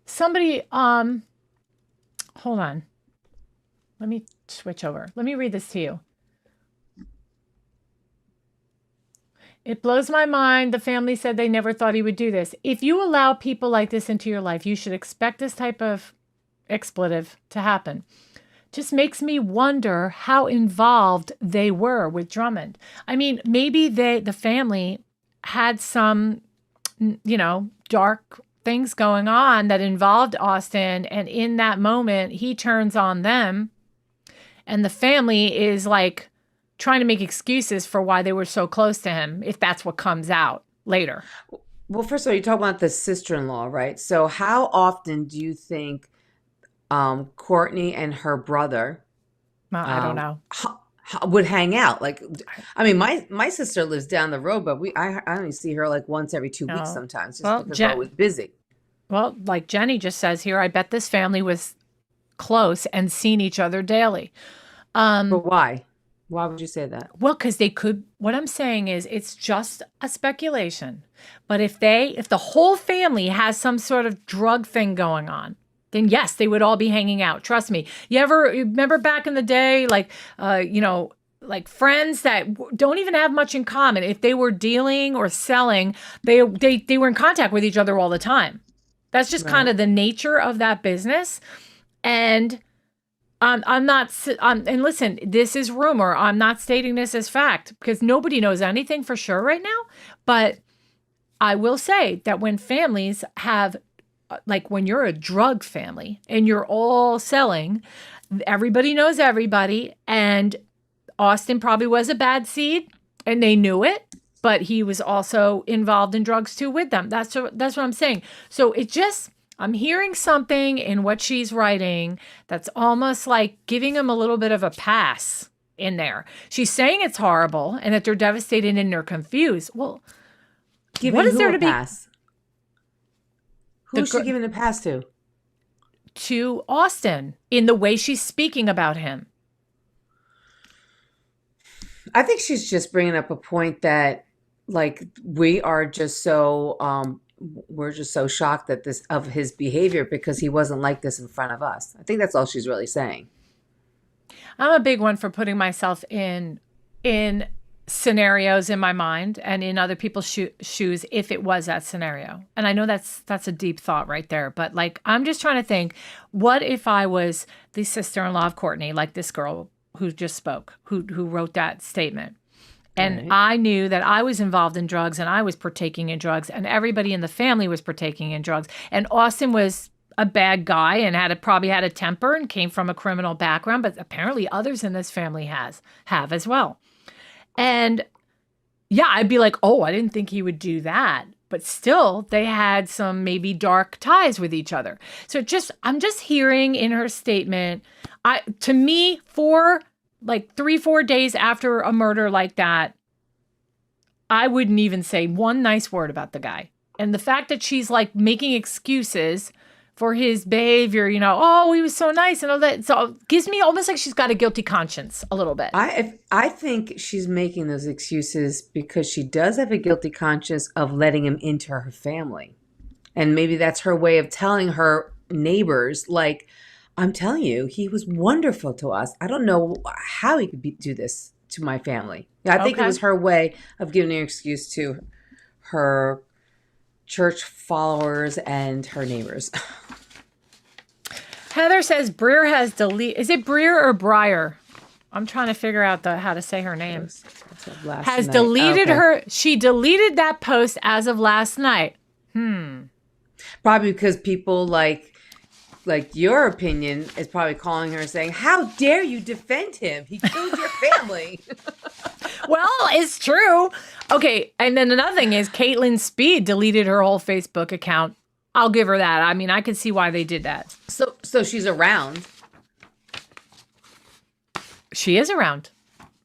somebody, hold on. Let me switch over. Let me read this to you. It blows my mind. The family said they never thought he would do this. If you allow people like this into your life, you should expect this type of expletive to happen. Just makes me wonder how involved they were with Drummond. I mean, maybe the family had some, dark things going on that involved Austin. And in that moment, he turns on them. And the family is like, trying to make excuses for why they were so close to him, if that's what comes out later. Well, first of all, you talk about the sister-in-law, right? So how often do you think Courtney and her brother Well, I don't um, know. would hang out? Like, I mean, my sister lives down the road, but I only see her like once every 2 weeks No. sometimes, just Well, because we're always busy. like Jenny just says here, I bet this family was close and seen each other daily. But why? Why would you say that? Well, because they could. What I'm saying is, it's just a speculation. But if the whole family has some sort of drug thing going on, then yes, they would all be hanging out. Trust me. You remember back in the day, like, like friends that don't even have much in common. If they were dealing or selling, they were in contact with each other all the time. That's just kind Right. of the nature of that business. And I'm not, and listen, this is rumor. I'm not stating this as fact because nobody knows anything for sure right now. But I will say that when families have, like when you're a drug family and you're all selling, everybody knows everybody. And Austin probably was a bad seed and they knew it, but he was also involved in drugs too with them. That's what I'm saying. So I'm hearing something in what she's writing that's almost like giving him a little bit of a pass in there. She's saying it's horrible and that they're devastated and they're confused. Well, what is there to be? Pass? Who's she giving a pass to? To Austin in the way she's speaking about him. I think she's just bringing up a point that, like, we are just so we're just so shocked that of his behavior because he wasn't like this in front of us. I think that's all she's really saying. I'm a big one for putting myself in scenarios in my mind and in other people's shoes if it was that scenario. And I know that's a deep thought right there, but like I'm just trying to think, what if I was the sister-in-law of Cortney, like this girl who just spoke, who wrote that statement. And right. I knew that I was involved in drugs and I was partaking in drugs and everybody in the family was partaking in drugs. And Austin was a bad guy and probably had a temper and came from a criminal background, but apparently others in this family have as well. And yeah, I'd be like, oh, I didn't think he would do that. But still, they had some maybe dark ties with each other. So I'm just hearing in her statement, to me, for like 3-4 days after a murder like that, I wouldn't even say one nice word about the guy. And the fact that she's like making excuses for his behavior, oh, he was so nice and all that. So it gives me almost like she's got a guilty conscience a little bit. I think she's making those excuses because she does have a guilty conscience of letting him into her family. And maybe that's her way of telling her neighbors, like, I'm telling you, he was wonderful to us. I don't know how he could do this to my family. I think it was her way of giving an excuse to her church followers and her neighbors. Heather says Breer has deleted. Is it Breer or Breyer? I'm trying to figure out how to say her name. Has deleted her. She deleted that post as of last night. Probably because people like your opinion is probably calling her and saying, how dare you defend him? He killed your family. Well, it's true. Okay. And then another thing is Caitlin Speed deleted her whole Facebook account. I'll give her that. I mean, I could see why they did that. So she's around. She is around.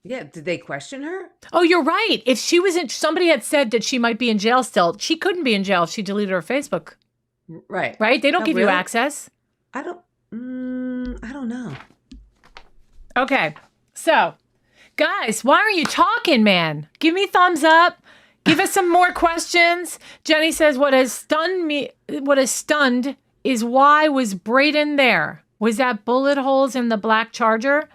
Yeah. Did they question her? Oh, you're right. If she was somebody had said that she might be in jail still. She couldn't be in jail if she deleted her Facebook. Right. Right? They don't give you access. I don't know. Okay. So, guys, why aren't you talking, man? Give me thumbs up. Give us some more questions. Jenny says, what has stunned is why was Braydon there? Was that bullet holes in the black Charger?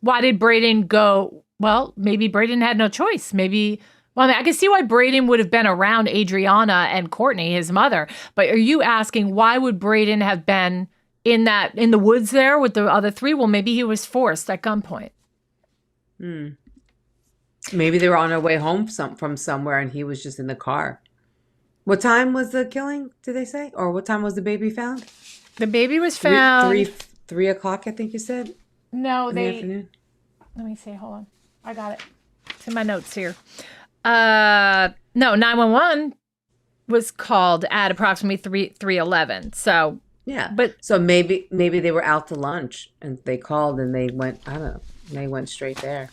Why did Braydon go? Well, maybe Braydon had no choice. I can see why Braydon would have been around Adrianna and Cortney, his mother. But are you asking why would Braydon have been in the woods there with the other three? Well, maybe he was forced at gunpoint. Maybe they were on their way home from somewhere and he was just in the car. What time was the killing, did they say? Or what time was the baby found? The baby was found... 3 o'clock, I think you said? No, in the afternoon? Let me see, hold on. I got it. It's in my notes here. No, 911 was called at approximately 3:11. So... Yeah, but so maybe they were out to lunch and they called and they went, I don't know, they went straight there.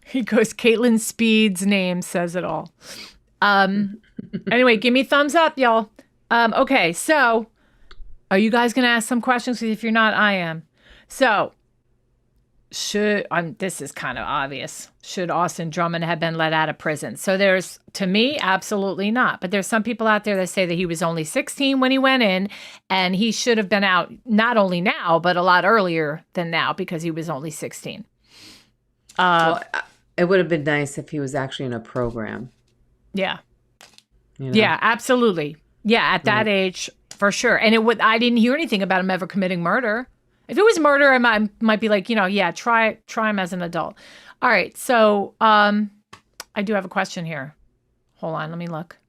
He goes, Caitlin Speed's name says it all. Anyway, give me thumbs up, y'all. Okay, so are you guys going to ask some questions? If you're not, I am. So this is kind of obvious. Should Austin Drummond have been let out of prison? So to me, absolutely not. But there's some people out there that say that he was only 16 when he went in and he should have been out not only now, but a lot earlier than now because he was only 16. Well, it would have been nice if he was actually in a program. Yeah. Yeah, absolutely. Yeah, at that age, for sure. And I didn't hear anything about him ever committing murder. If it was murder, I might be like, try him as an adult. All right. So I do have a question here. Hold on. Let me look.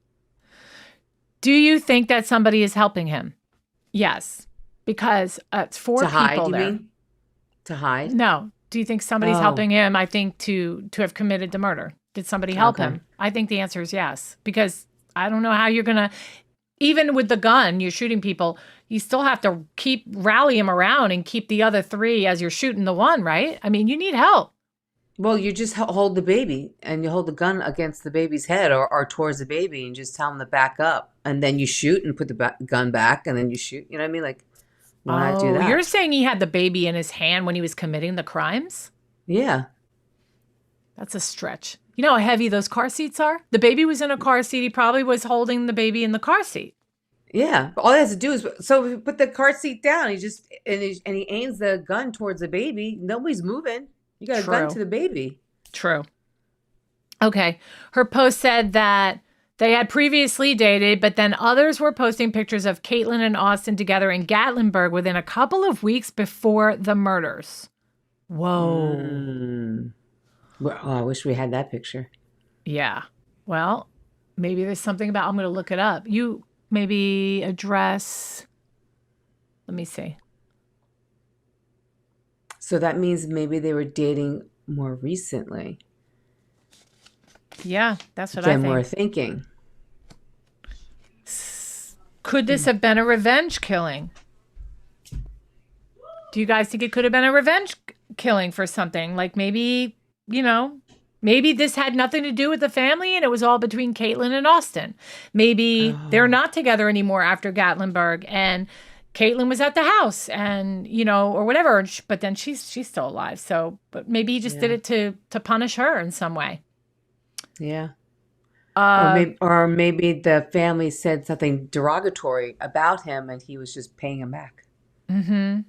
Do you think that somebody is helping him? Yes. Because it's 4 people hide, there. You mean? To hide? No. Do you think somebody's helping him, I think, to have committed the murder? Did somebody help him? I think the answer is yes. Because I don't know how you're going to, even with the gun, you're shooting people, you still have to rally him around and keep the other 3 as you're shooting the one, right? I mean, you need help. Well, you just hold the baby and you hold the gun against the baby's head or towards the baby and just tell him to back up. And then you shoot and put the gun back and then you shoot. You know what I mean? Like, why not do that? You're saying he had the baby in his hand when he was committing the crimes? Yeah. That's a stretch. You know how heavy those car seats are? The baby was in a car seat. He probably was holding the baby in the car seat. Yeah. All he has to do is, so if you put the car seat down, he aims the gun towards the baby. Nobody's moving. You got a gun to the baby. True. Okay. Her post said that they had previously dated, but then others were posting pictures of Caitlin and Austin together in Gatlinburg within a couple of weeks before the murders. Whoa. Well, I wish we had that picture. Yeah. Well, maybe there's something about, I'm going to look it up. You maybe address, let me see. So that means maybe they were dating more recently. Yeah, that's what I think. Than we're thinking. Could this have been a revenge killing? Do you guys think it could have been a revenge killing for something? Like maybe, maybe this had nothing to do with the family and it was all between Caitlin and Austin. Maybe they're not together anymore after Gatlinburg and Caitlin was at the house and, or whatever. But then she's still alive. So, but maybe he just did it to punish her in some way. Yeah. Or maybe the family said something derogatory about him and he was just paying him back. Mm-hmm.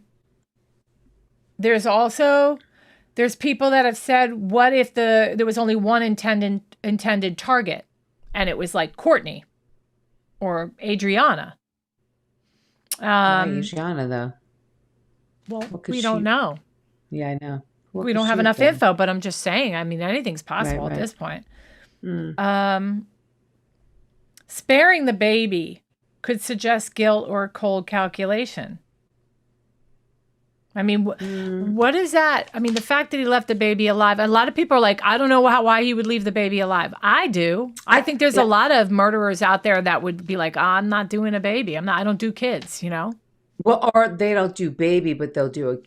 There's people that have said, what if there was only one intended target and it was like Cortney or Adrianna? Why Adrianna, though? Well, we don't know. Yeah, I know. We don't have enough info, but I'm just saying, I mean, anything's possible at this point. Sparing the baby could suggest guilt or cold calculation. I mean, what is that? I mean, the fact that he left the baby alive, a lot of people are like, I don't know why he would leave the baby alive. I do. I think there's a lot of murderers out there that would be like, I'm not doing a baby. I don't do kids, Well, or they don't do baby, but they'll do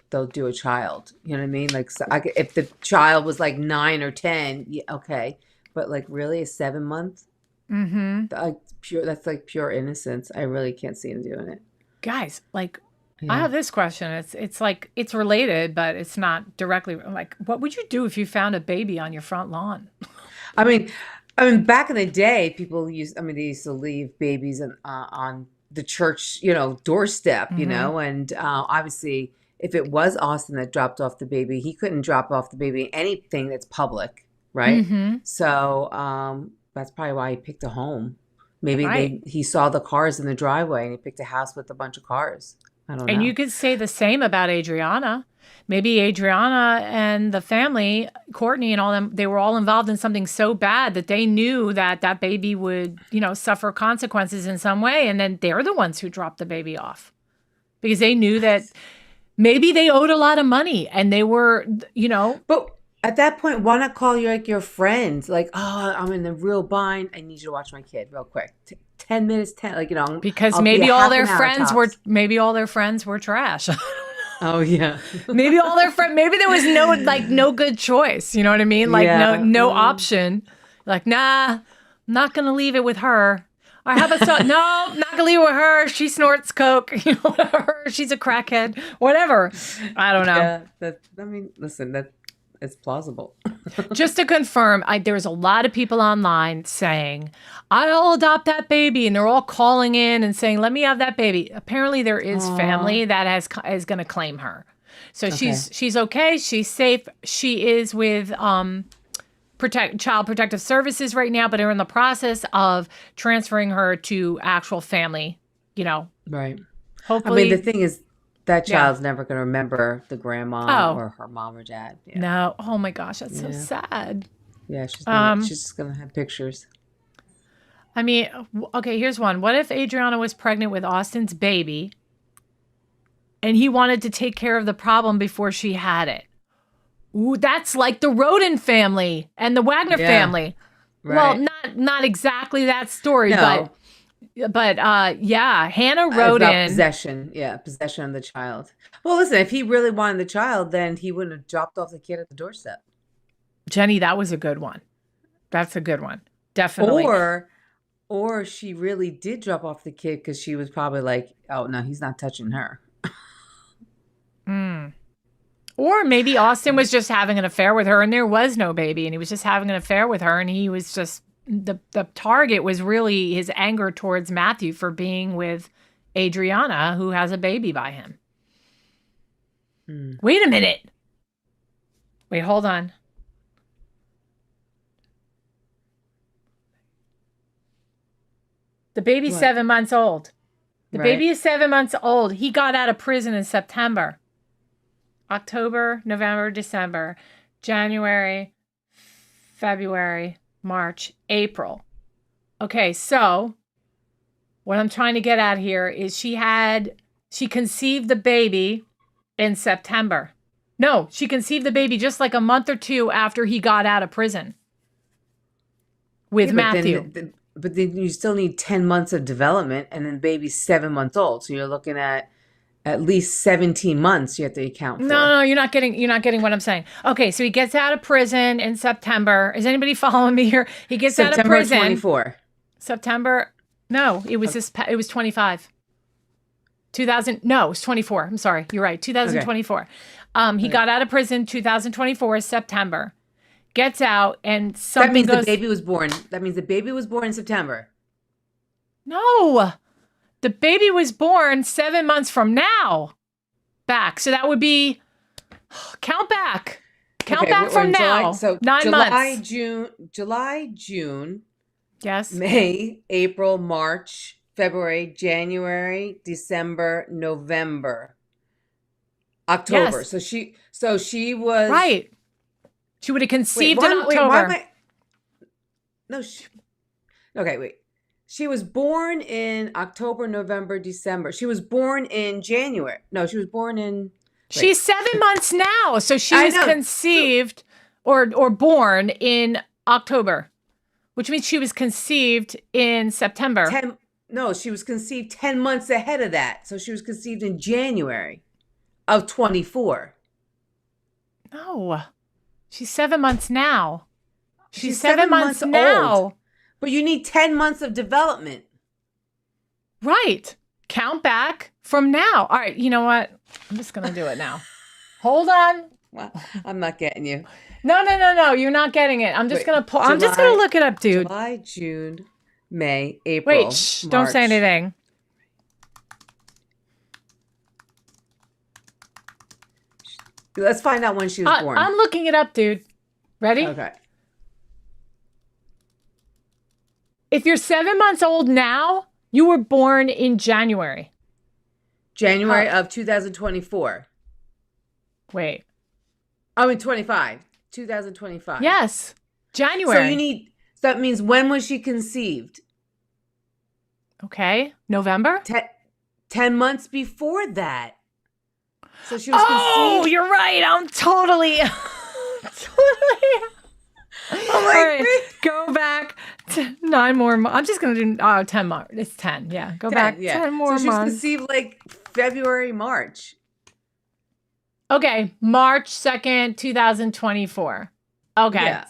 a child. You know what I mean? Like, so if the child was like 9 or 10, yeah, okay. But like really a 7-month? Mm-hmm. That's like pure innocence. I really can't see him doing it. Guys, like, I have this question. It's like, it's related, but it's not directly like, what would you do if you found a baby on your front lawn? I mean, back in the day, they used to leave babies on the church, doorstep, and obviously if it was Austin that dropped off the baby, he couldn't drop off the baby anything that's public, right? Mm-hmm. So that's probably why he picked a home. Maybe he saw the cars in the driveway and he picked a house with a bunch of cars. I don't know. And you could say the same about Adrianna. Maybe Adrianna and the family, Cortney and all them, they were all involved in something so bad that they knew that baby would, suffer consequences in some way. And then they're the ones who dropped the baby off because they knew that maybe they owed a lot of money and they were, But at that point, why not call your friends? Like, oh, I'm in the real bind. I need you to watch my kid real quick. 10 minutes, because I'll maybe be all their friends were trash. Oh yeah. Maybe all their friends. Maybe there was no good choice. You know what I mean? Like no option. Like nah, I'm not gonna leave it with her. Or how about no, I'm not gonna leave it with her. She snorts coke. Whatever. She's a crackhead. Whatever. I don't know. Yeah. Listen. It's plausible. Just to confirm, there's a lot of people online saying, I'll adopt that baby. And they're all calling in and saying, let me have that baby. Apparently there is family that is going to claim her. So she's okay. She's safe. She is with Child Protective Services right now, but they're in the process of transferring her to actual family, Right. Hopefully. The thing is, that child's never going to remember the grandma or her mom or dad. Yeah. No. Oh my gosh, that's so sad. Yeah, she's just going to have pictures. I mean, okay, here's one. What if Adrianna was pregnant with Austin's baby and he wanted to take care of the problem before she had it? Ooh, that's like the Roden family and the Wagner family. Right. Well, not exactly that story, No. but yeah, Hannah It's Roden. about possession. Yeah, possession of the child. Well, listen, if he really wanted the child, then he wouldn't have dropped off the kid at the doorstep. Jenny, that was a good one. That's a good one. Definitely. Or she really did drop off the kid because she was probably like, oh, no, he's not touching her. Or maybe Austin was just having an affair with her and there was no baby and he was just having an affair with her and he was just, the target was really his anger towards Matthew for being with Adrianna, who has a baby by him. Wait a minute. Wait, hold on. The baby's 7 months old. The baby is 7 months old. He got out of prison in September. October, November, December, January, February, March, April. Okay, so what I'm trying to get at here is she conceived the baby in September. No, she conceived the baby just like a month or two after he got out of prison with Matthew. But then you still need 10 months of development, and then the baby's 7 months old. So you're looking at least 17 months you have to account for. No, you're not getting what I'm saying. Okay, so he gets out of prison in September. Is anybody following me here? He gets out of prison. September 24. September. No, it was it was 25. 2000. No, it was 24. I'm sorry. You're right. 2024. He got out of prison 2024 September. Gets out and something That means goes. the baby was born. That means the baby was born in September. No. The baby was born 7 months from now. Back. So that would be count back. Count back from now. So 9 months. July, June. Yes. May, April, March, February, January, December, November, October. Yes. So she was right. She would have conceived in October. why am I? No. Wait. She was born in October, November, December. She was born in January. No, she was born in. She's 7 months now, so she was conceived or born in October, which means she was conceived in September. She was conceived 10 months ahead of that. So she was conceived in January of 24. No, she's 7 months now. She's 7 months now. Old. But you need 10 months of development. Right. Count back from now. All right. You know what? I'm just going to do it now. Hold on. Well, I'm not getting you. No. You're not getting it. I'm just going to pull. I'm just going to look it up, dude. July, June, May, April. Wait, shh, don't say anything. Let's find out when she was born. I'm looking it up, dude. Ready? Okay. If you're 7 months old now, you were born in January. January of 2024. Wait. Oh, in 25. 2025. Yes. January. So that means when was she conceived? Okay. November? 10 months before that. So she was conceived. Oh, you're right. I'm totally. Oh my right. Go back to 9 more months. I'm just going to do 10 more. It's 10. Yeah. Go 10, back 10 So more she was months. conceived like February, March. Okay. March 2nd, 2024. Okay. Yeah.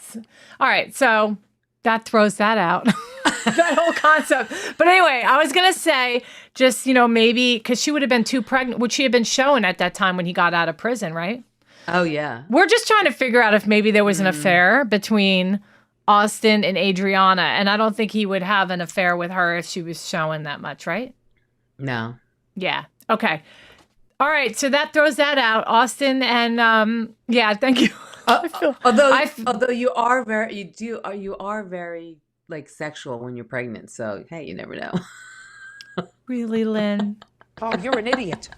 All right. So that throws that out. That whole concept. But anyway, I was going to say just, maybe because she would have been too pregnant. Would she have been shown at that time when he got out of prison, right? Oh, yeah. We're just trying to figure out if maybe there was an affair between Austin and Adrianna. And I don't think he would have an affair with her if she was showing that much, right? No. Yeah. Okay. All right. So that throws that out. Austin and, yeah, thank you. Although you are very like sexual when you're pregnant. So, hey, you never know. Really, Lynn? Oh, you're an idiot.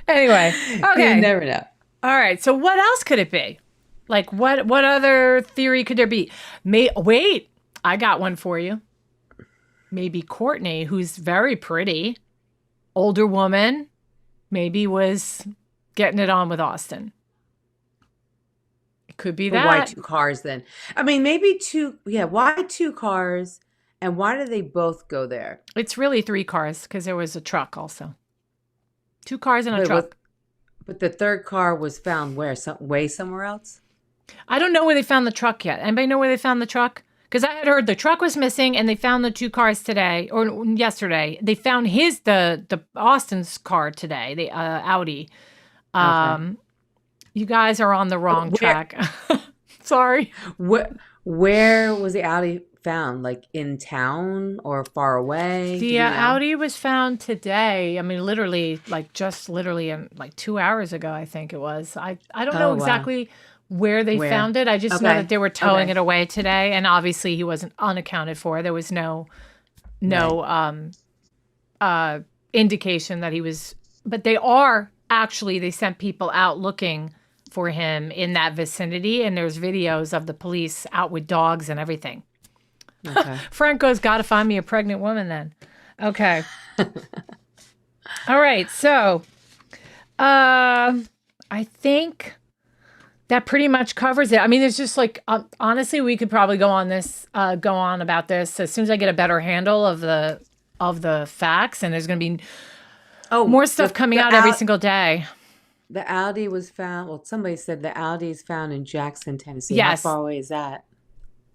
Anyway, okay. You never know. All right. So what else could it be? Like what other theory could there be? Wait, I got one for you. Maybe Cortney, who's very pretty, older woman, maybe was getting it on with Austin. Could be But why that. 2 cars then? I mean, maybe two. Yeah, why 2 cars? And why do they both go there? It's really 3 cars because there was a truck also. 2 cars and a But was, truck. but the third car was found where? Way somewhere else? I don't know where they found the truck yet. Anybody know where they found the truck? Because I had heard the truck was missing, and they found the 2 cars today or yesterday. They found the Austin's car today, the Audi. Okay. You guys are on the wrong track. Sorry. Where was the Audi found? Like in town or far away? Do The you know? Audi was found today. I mean, literally, just literally in 2 hours ago, I think it was. I don't know Oh, wow. exactly where they Where? found it. I just know Okay. that they were towing Okay. it away today, and obviously he wasn't unaccounted for. There was no indication that he was. But they sent people out looking for him in that vicinity, and there's videos of the police out with dogs and everything. Okay. Franco's got to find me a pregnant woman then. Okay. All right. So, I think that pretty much covers it. I mean, there's just honestly, we could probably go on about this as soon as I get a better handle of the facts, and there's going to be more stuff coming out every single day. The Audi was found. Well, somebody said the Audi is found in Jackson, Tennessee. Yes. How far away is that?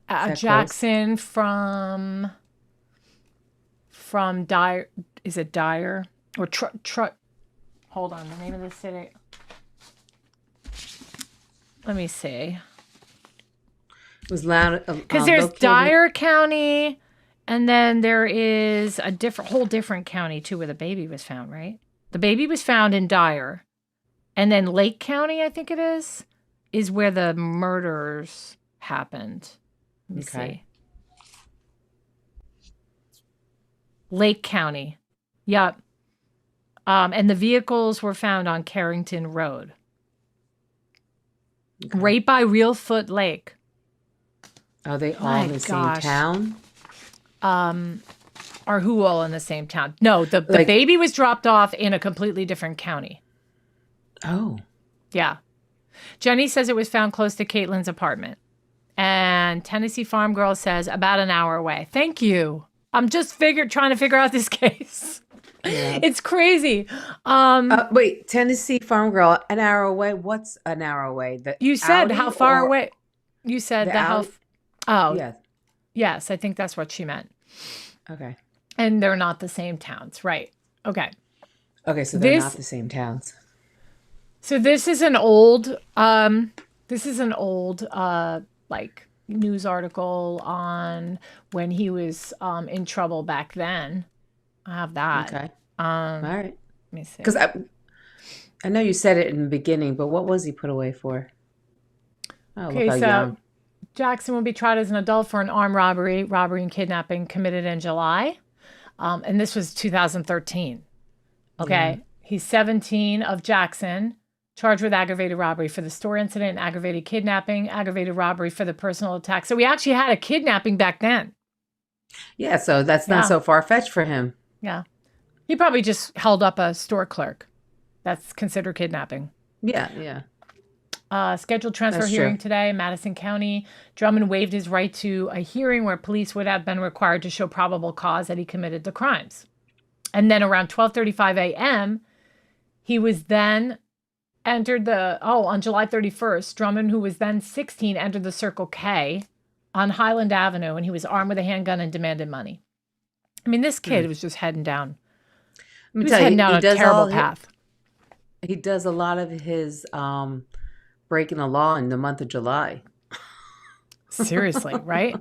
Is that Jackson from Dyer. Is it Dyer or hold on, the name of the city. Let me see. It was loud because there's Dyer County, and then there is a whole different county too where the baby was found. Right, the baby was found in Dyer, and then Lake County, I think it is where the murders happened. Let me see. Lake County. Yep. And the vehicles were found on Carrington Road. Okay. Right by Reelfoot Lake. Are they all in the same town? Are who all in the same town? No, the baby was dropped off in a completely different county. Oh. Yeah. Jenny says it was found close to Caitlin's apartment. And Tennessee Farm Girl says about an hour away. Thank you. I'm just trying to figure out this case. Yeah. It's crazy. Wait, Tennessee Farm Girl, an hour away? What's an hour away? You said how far away? You said how. Oh, yes. Yes, I think that's what she meant. Okay. And they're not the same towns, right? Okay. Okay, so they're not the same towns. So this is an old. News article on when he was in trouble back then. I have that. Okay. All right. Let me see. Because I know you said it in the beginning, but what was he put away for? Oh, okay, look how young. Jackson will be tried as an adult for an armed robbery and kidnapping committed in July. And this was 2013. Okay. Yeah. He's 17 of Jackson. Charged with aggravated robbery for the store incident, aggravated kidnapping, aggravated robbery for the personal attack. So we actually had a kidnapping back then. Yeah, so that's not so far-fetched for him. Yeah. He probably just held up a store clerk. That's considered kidnapping. Yeah. Scheduled transfer hearing today in Madison County. Drummond waived his right to a hearing where police would have been required to show probable cause that he committed the crimes. And then around 12:35 a.m., he was then... on July 31st, Drummond, who was then 16, entered the Circle K on Highland Avenue, and he was armed with a handgun and demanded money. I mean, this kid was just heading down. He was heading down a terrible path. He does a lot of his breaking the law in the month of July. Seriously, right?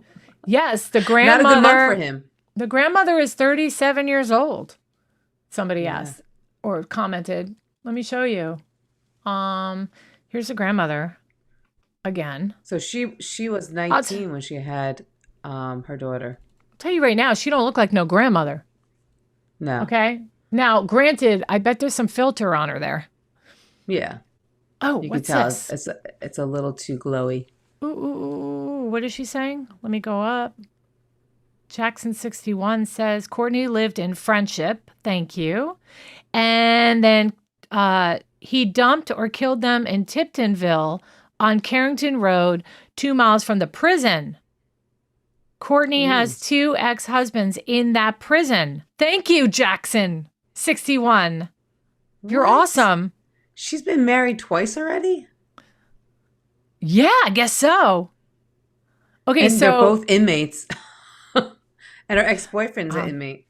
Yes, the grandmother. Not a good month for him. The grandmother is 37 years old. Somebody asked or commented. Let me show you. Here's the grandmother again. So she was 19 when she had her daughter. I'll tell you right now, she don't look like no grandmother. No. Okay. Now, granted, I bet there's some filter on her there. Yeah. Oh, you what's can tell this? It's a little too glowy. Ooh, what is she saying? Let me go up. Jackson 61 says Cortney lived in Friendship. Thank you. And then he dumped or killed them in Tiptonville on Carrington Road, 2 miles from the prison. Cortney has 2 ex-husbands in that prison. Thank you, Jackson, 61. You're What? awesome. She's been married twice already? Yeah, I guess so. Okay, And so they're both inmates. And her ex-boyfriend's an inmate.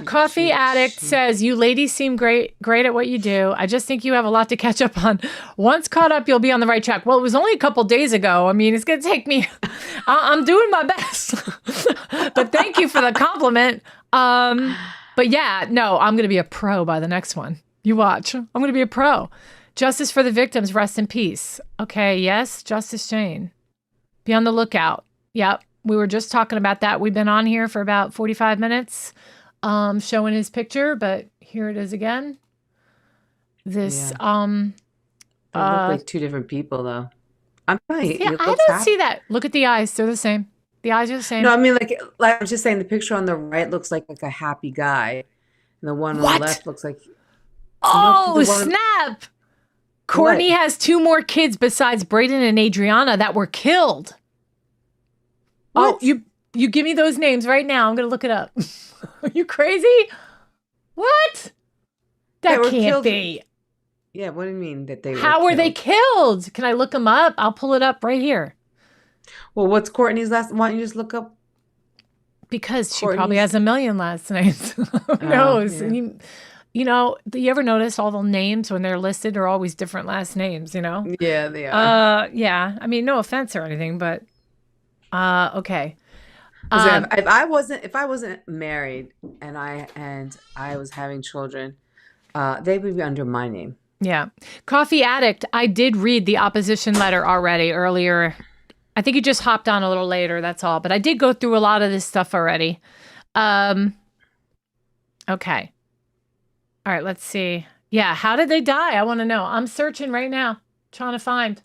Coffee Addict says, you ladies seem great at what you do. I just think you have a lot to catch up on. Once caught up, you'll be on the right track. Well, it was only a couple days ago. I mean, it's going to take me. I'm doing my best. But thank you for the compliment. But yeah, no, I'm going to be a pro by the next one. You watch. I'm going to be a pro. Justice for the victims. Rest in peace. Okay, yes, Justice Jane. Be on the lookout. Yep, we were just talking about that. We've been on here for about 45 minutes. Showing his picture, but here it is again. This, They look like 2 different people, though. I'm right. yeah, I don't see that. Look at the eyes; they're the same. The eyes are the same. No, I mean, like I was just saying, the picture on the right looks like a happy guy, and the one on the left looks like. Oh, snap! Cortney has 2 more kids besides Braydon and Adrianna that were killed. What? Oh, you give me those names right now. I'm gonna look it up. Are you crazy? What? That can't killed. be. Yeah, what do you mean that they were How were they killed? killed? Can I look them up? I'll pull it up right here. Well, what's Courtney's last? Why don't you just look up? Because she probably has a million last names. Who knows? Yeah. You know, do you ever notice all the names when they're listed are always different last names, you know? Yeah, they are. Yeah. I mean, no offense or anything, but okay. If I wasn't married and I was having children, they would be under my name. Yeah. Coffee Addict, I did read the opposition letter already earlier. I think you just hopped on a little later, that's all. But I did go through a lot of this stuff already. Okay. All right, let's see. Yeah, how did they die? I want to know. I'm searching right now, trying to find.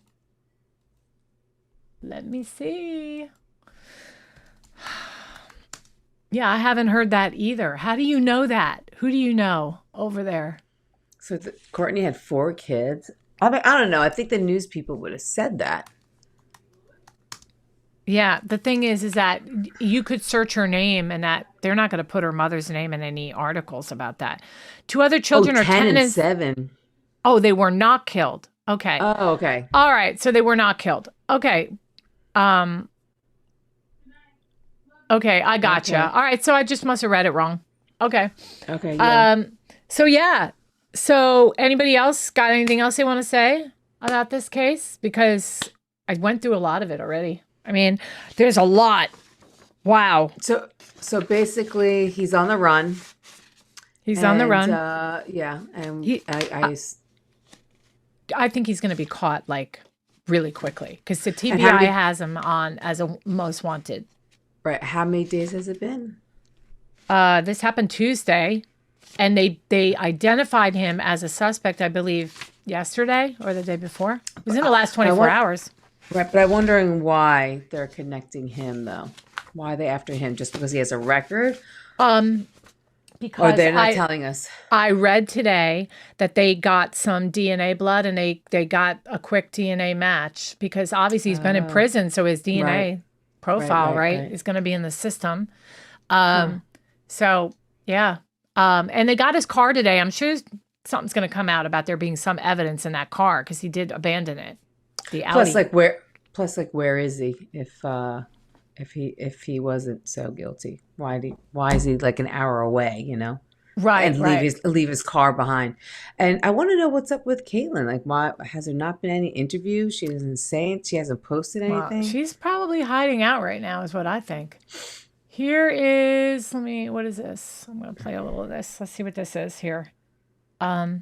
Let me see. Yeah, I haven't heard that either. How do you know that? Who do you know over there? So Courtney had 4 kids. I mean, I don't know. I think the news people would have said that. Yeah, the thing is that you could search her name and that they're not going to put her mother's name in any articles about that. 2 other children are 10 and 7. Oh, they were not killed. Okay. Oh, okay. All right, so they were not killed. Okay. Okay, I gotcha. Okay. All right, so I just must have read it wrong. Okay. Okay. Yeah. So yeah. So anybody else got anything else they want to say about this case? Because I went through a lot of it already. I mean, there's a lot. Wow. So basically, he's on the run. He's on the run. Yeah, and I think he's going to be caught like really quickly because the TBI has him on as a most wanted. Right. How many days has it been? This happened Tuesday, and they identified him as a suspect, I believe, yesterday or the day before. It was in the last 24 hours. Right, but I'm wondering why they're connecting him, though. Why are they after him? Just because he has a record? Because Or they're not telling us. I read today that they got some DNA blood and they got a quick DNA match because obviously he's been in prison, so his DNA profile, right, is going to be in the system. So, yeah. And they got his car today. I'm sure something's going to come out about there being some evidence in that car because he did abandon it. The Audi. Plus, where is he if he wasn't so guilty? Why is he like an hour away, you know? Right, and leave his car behind. And I want to know what's up with Caitlin. Like, why has there not been any interviews? She doesn't say it. She hasn't posted anything. Well, she's probably hiding out right now, is what I think. Here is, what is this? I'm going to play a little of this. Let's see what this is here. U.S.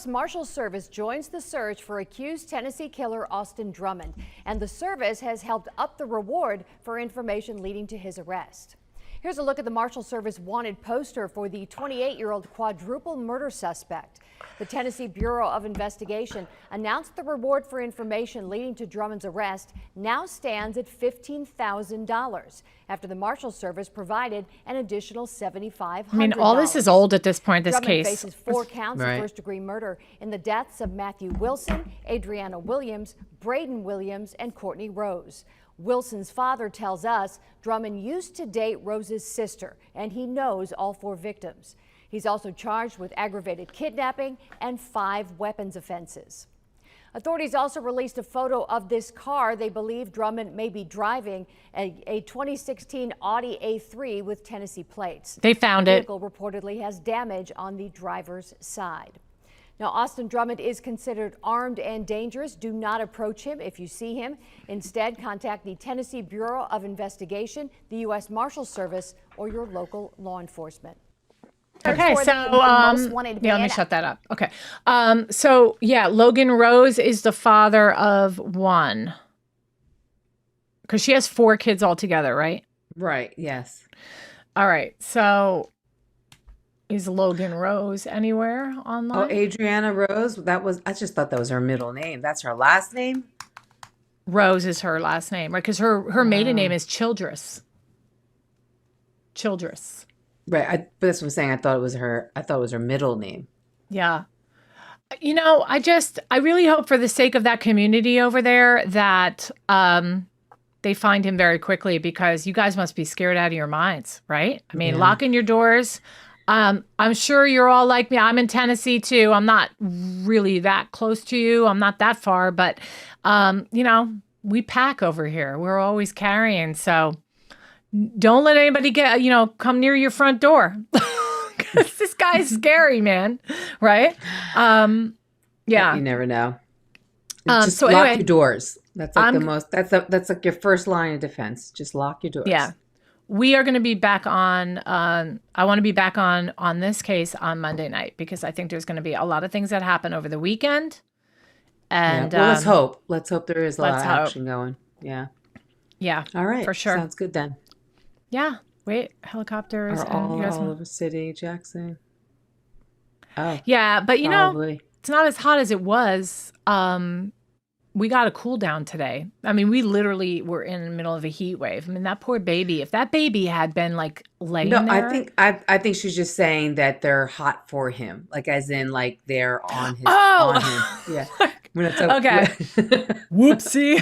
Marshals Service joins the search for accused Tennessee killer Austin Drummond, and the service has helped up the reward for information leading to his arrest. Here's a look at the Marshal Service wanted poster for the 28-year-old quadruple murder suspect. The Tennessee Bureau of Investigation announced the reward for information leading to Drummond's arrest now stands at $15,000 after the Marshal Service provided an additional $7,500. I mean, all this is old at this point, this Drummond case. faces 4 counts of first-degree murder in the deaths of Matthew Wilson, Adrianna Williams, Braydon Williams, and Cortney Rose. Wilson's father tells us Drummond used to date Rose's sister, and he knows all 4 victims. He's also charged with aggravated kidnapping and 5 weapons offenses. Authorities also released a photo of this car they believe Drummond may be driving, a 2016 Audi A3 with Tennessee plates. They found it. The vehicle reportedly has damage on the driver's side. Now, Austin Drummond is considered armed and dangerous. Do not approach him if you see him. Instead, contact the Tennessee Bureau of Investigation, the U.S. Marshal Service, or your local law enforcement. Okay, so yeah, let me shut that up. Okay, so yeah, Logan Rose is the father of 1, because she has 4 kids altogether, right? Right. Yes. All right. So is Logan Rose anywhere online? Oh, Adrianna Rose. I just thought that was her middle name. That's her last name. Rose is her last name, right? Because her maiden name is Childress. Childress. Right. But that's what I'm saying. I thought it was her middle name. Yeah. You know, I really hope for the sake of that community over there that they find him very quickly, because you guys must be scared out of your minds, right? I mean, locking your doors. I'm sure you're all like me. I'm in Tennessee too. I'm not really that close to you. I'm not that far, but you know, we pack over here. We're always carrying. So don't let anybody come near your front door. Because this guy's scary, man. Right? Yeah. You never know. Just so lock anyway, your doors. That's like that's like your first line of defense. Just lock your doors. Yeah. We are going to be back on, I want to be back on this case on Monday night, because I think there's going to be a lot of things that happen over the weekend. And well, let's hope. Let's hope there is a lot of action going. Yeah. Yeah. All right. For sure. Sounds good then. Yeah. Wait, helicopters. Are all over City, Jackson. Oh. Yeah, but probably. it's not as hot as it was. We got a cool down today. I mean, we literally were in the middle of a heat wave. I mean, that poor baby, if that baby had been like laying there. I think she's just saying that they're hot for him. Like as in like they're on his Oh. on him. Yeah. Okay. Whoopsie.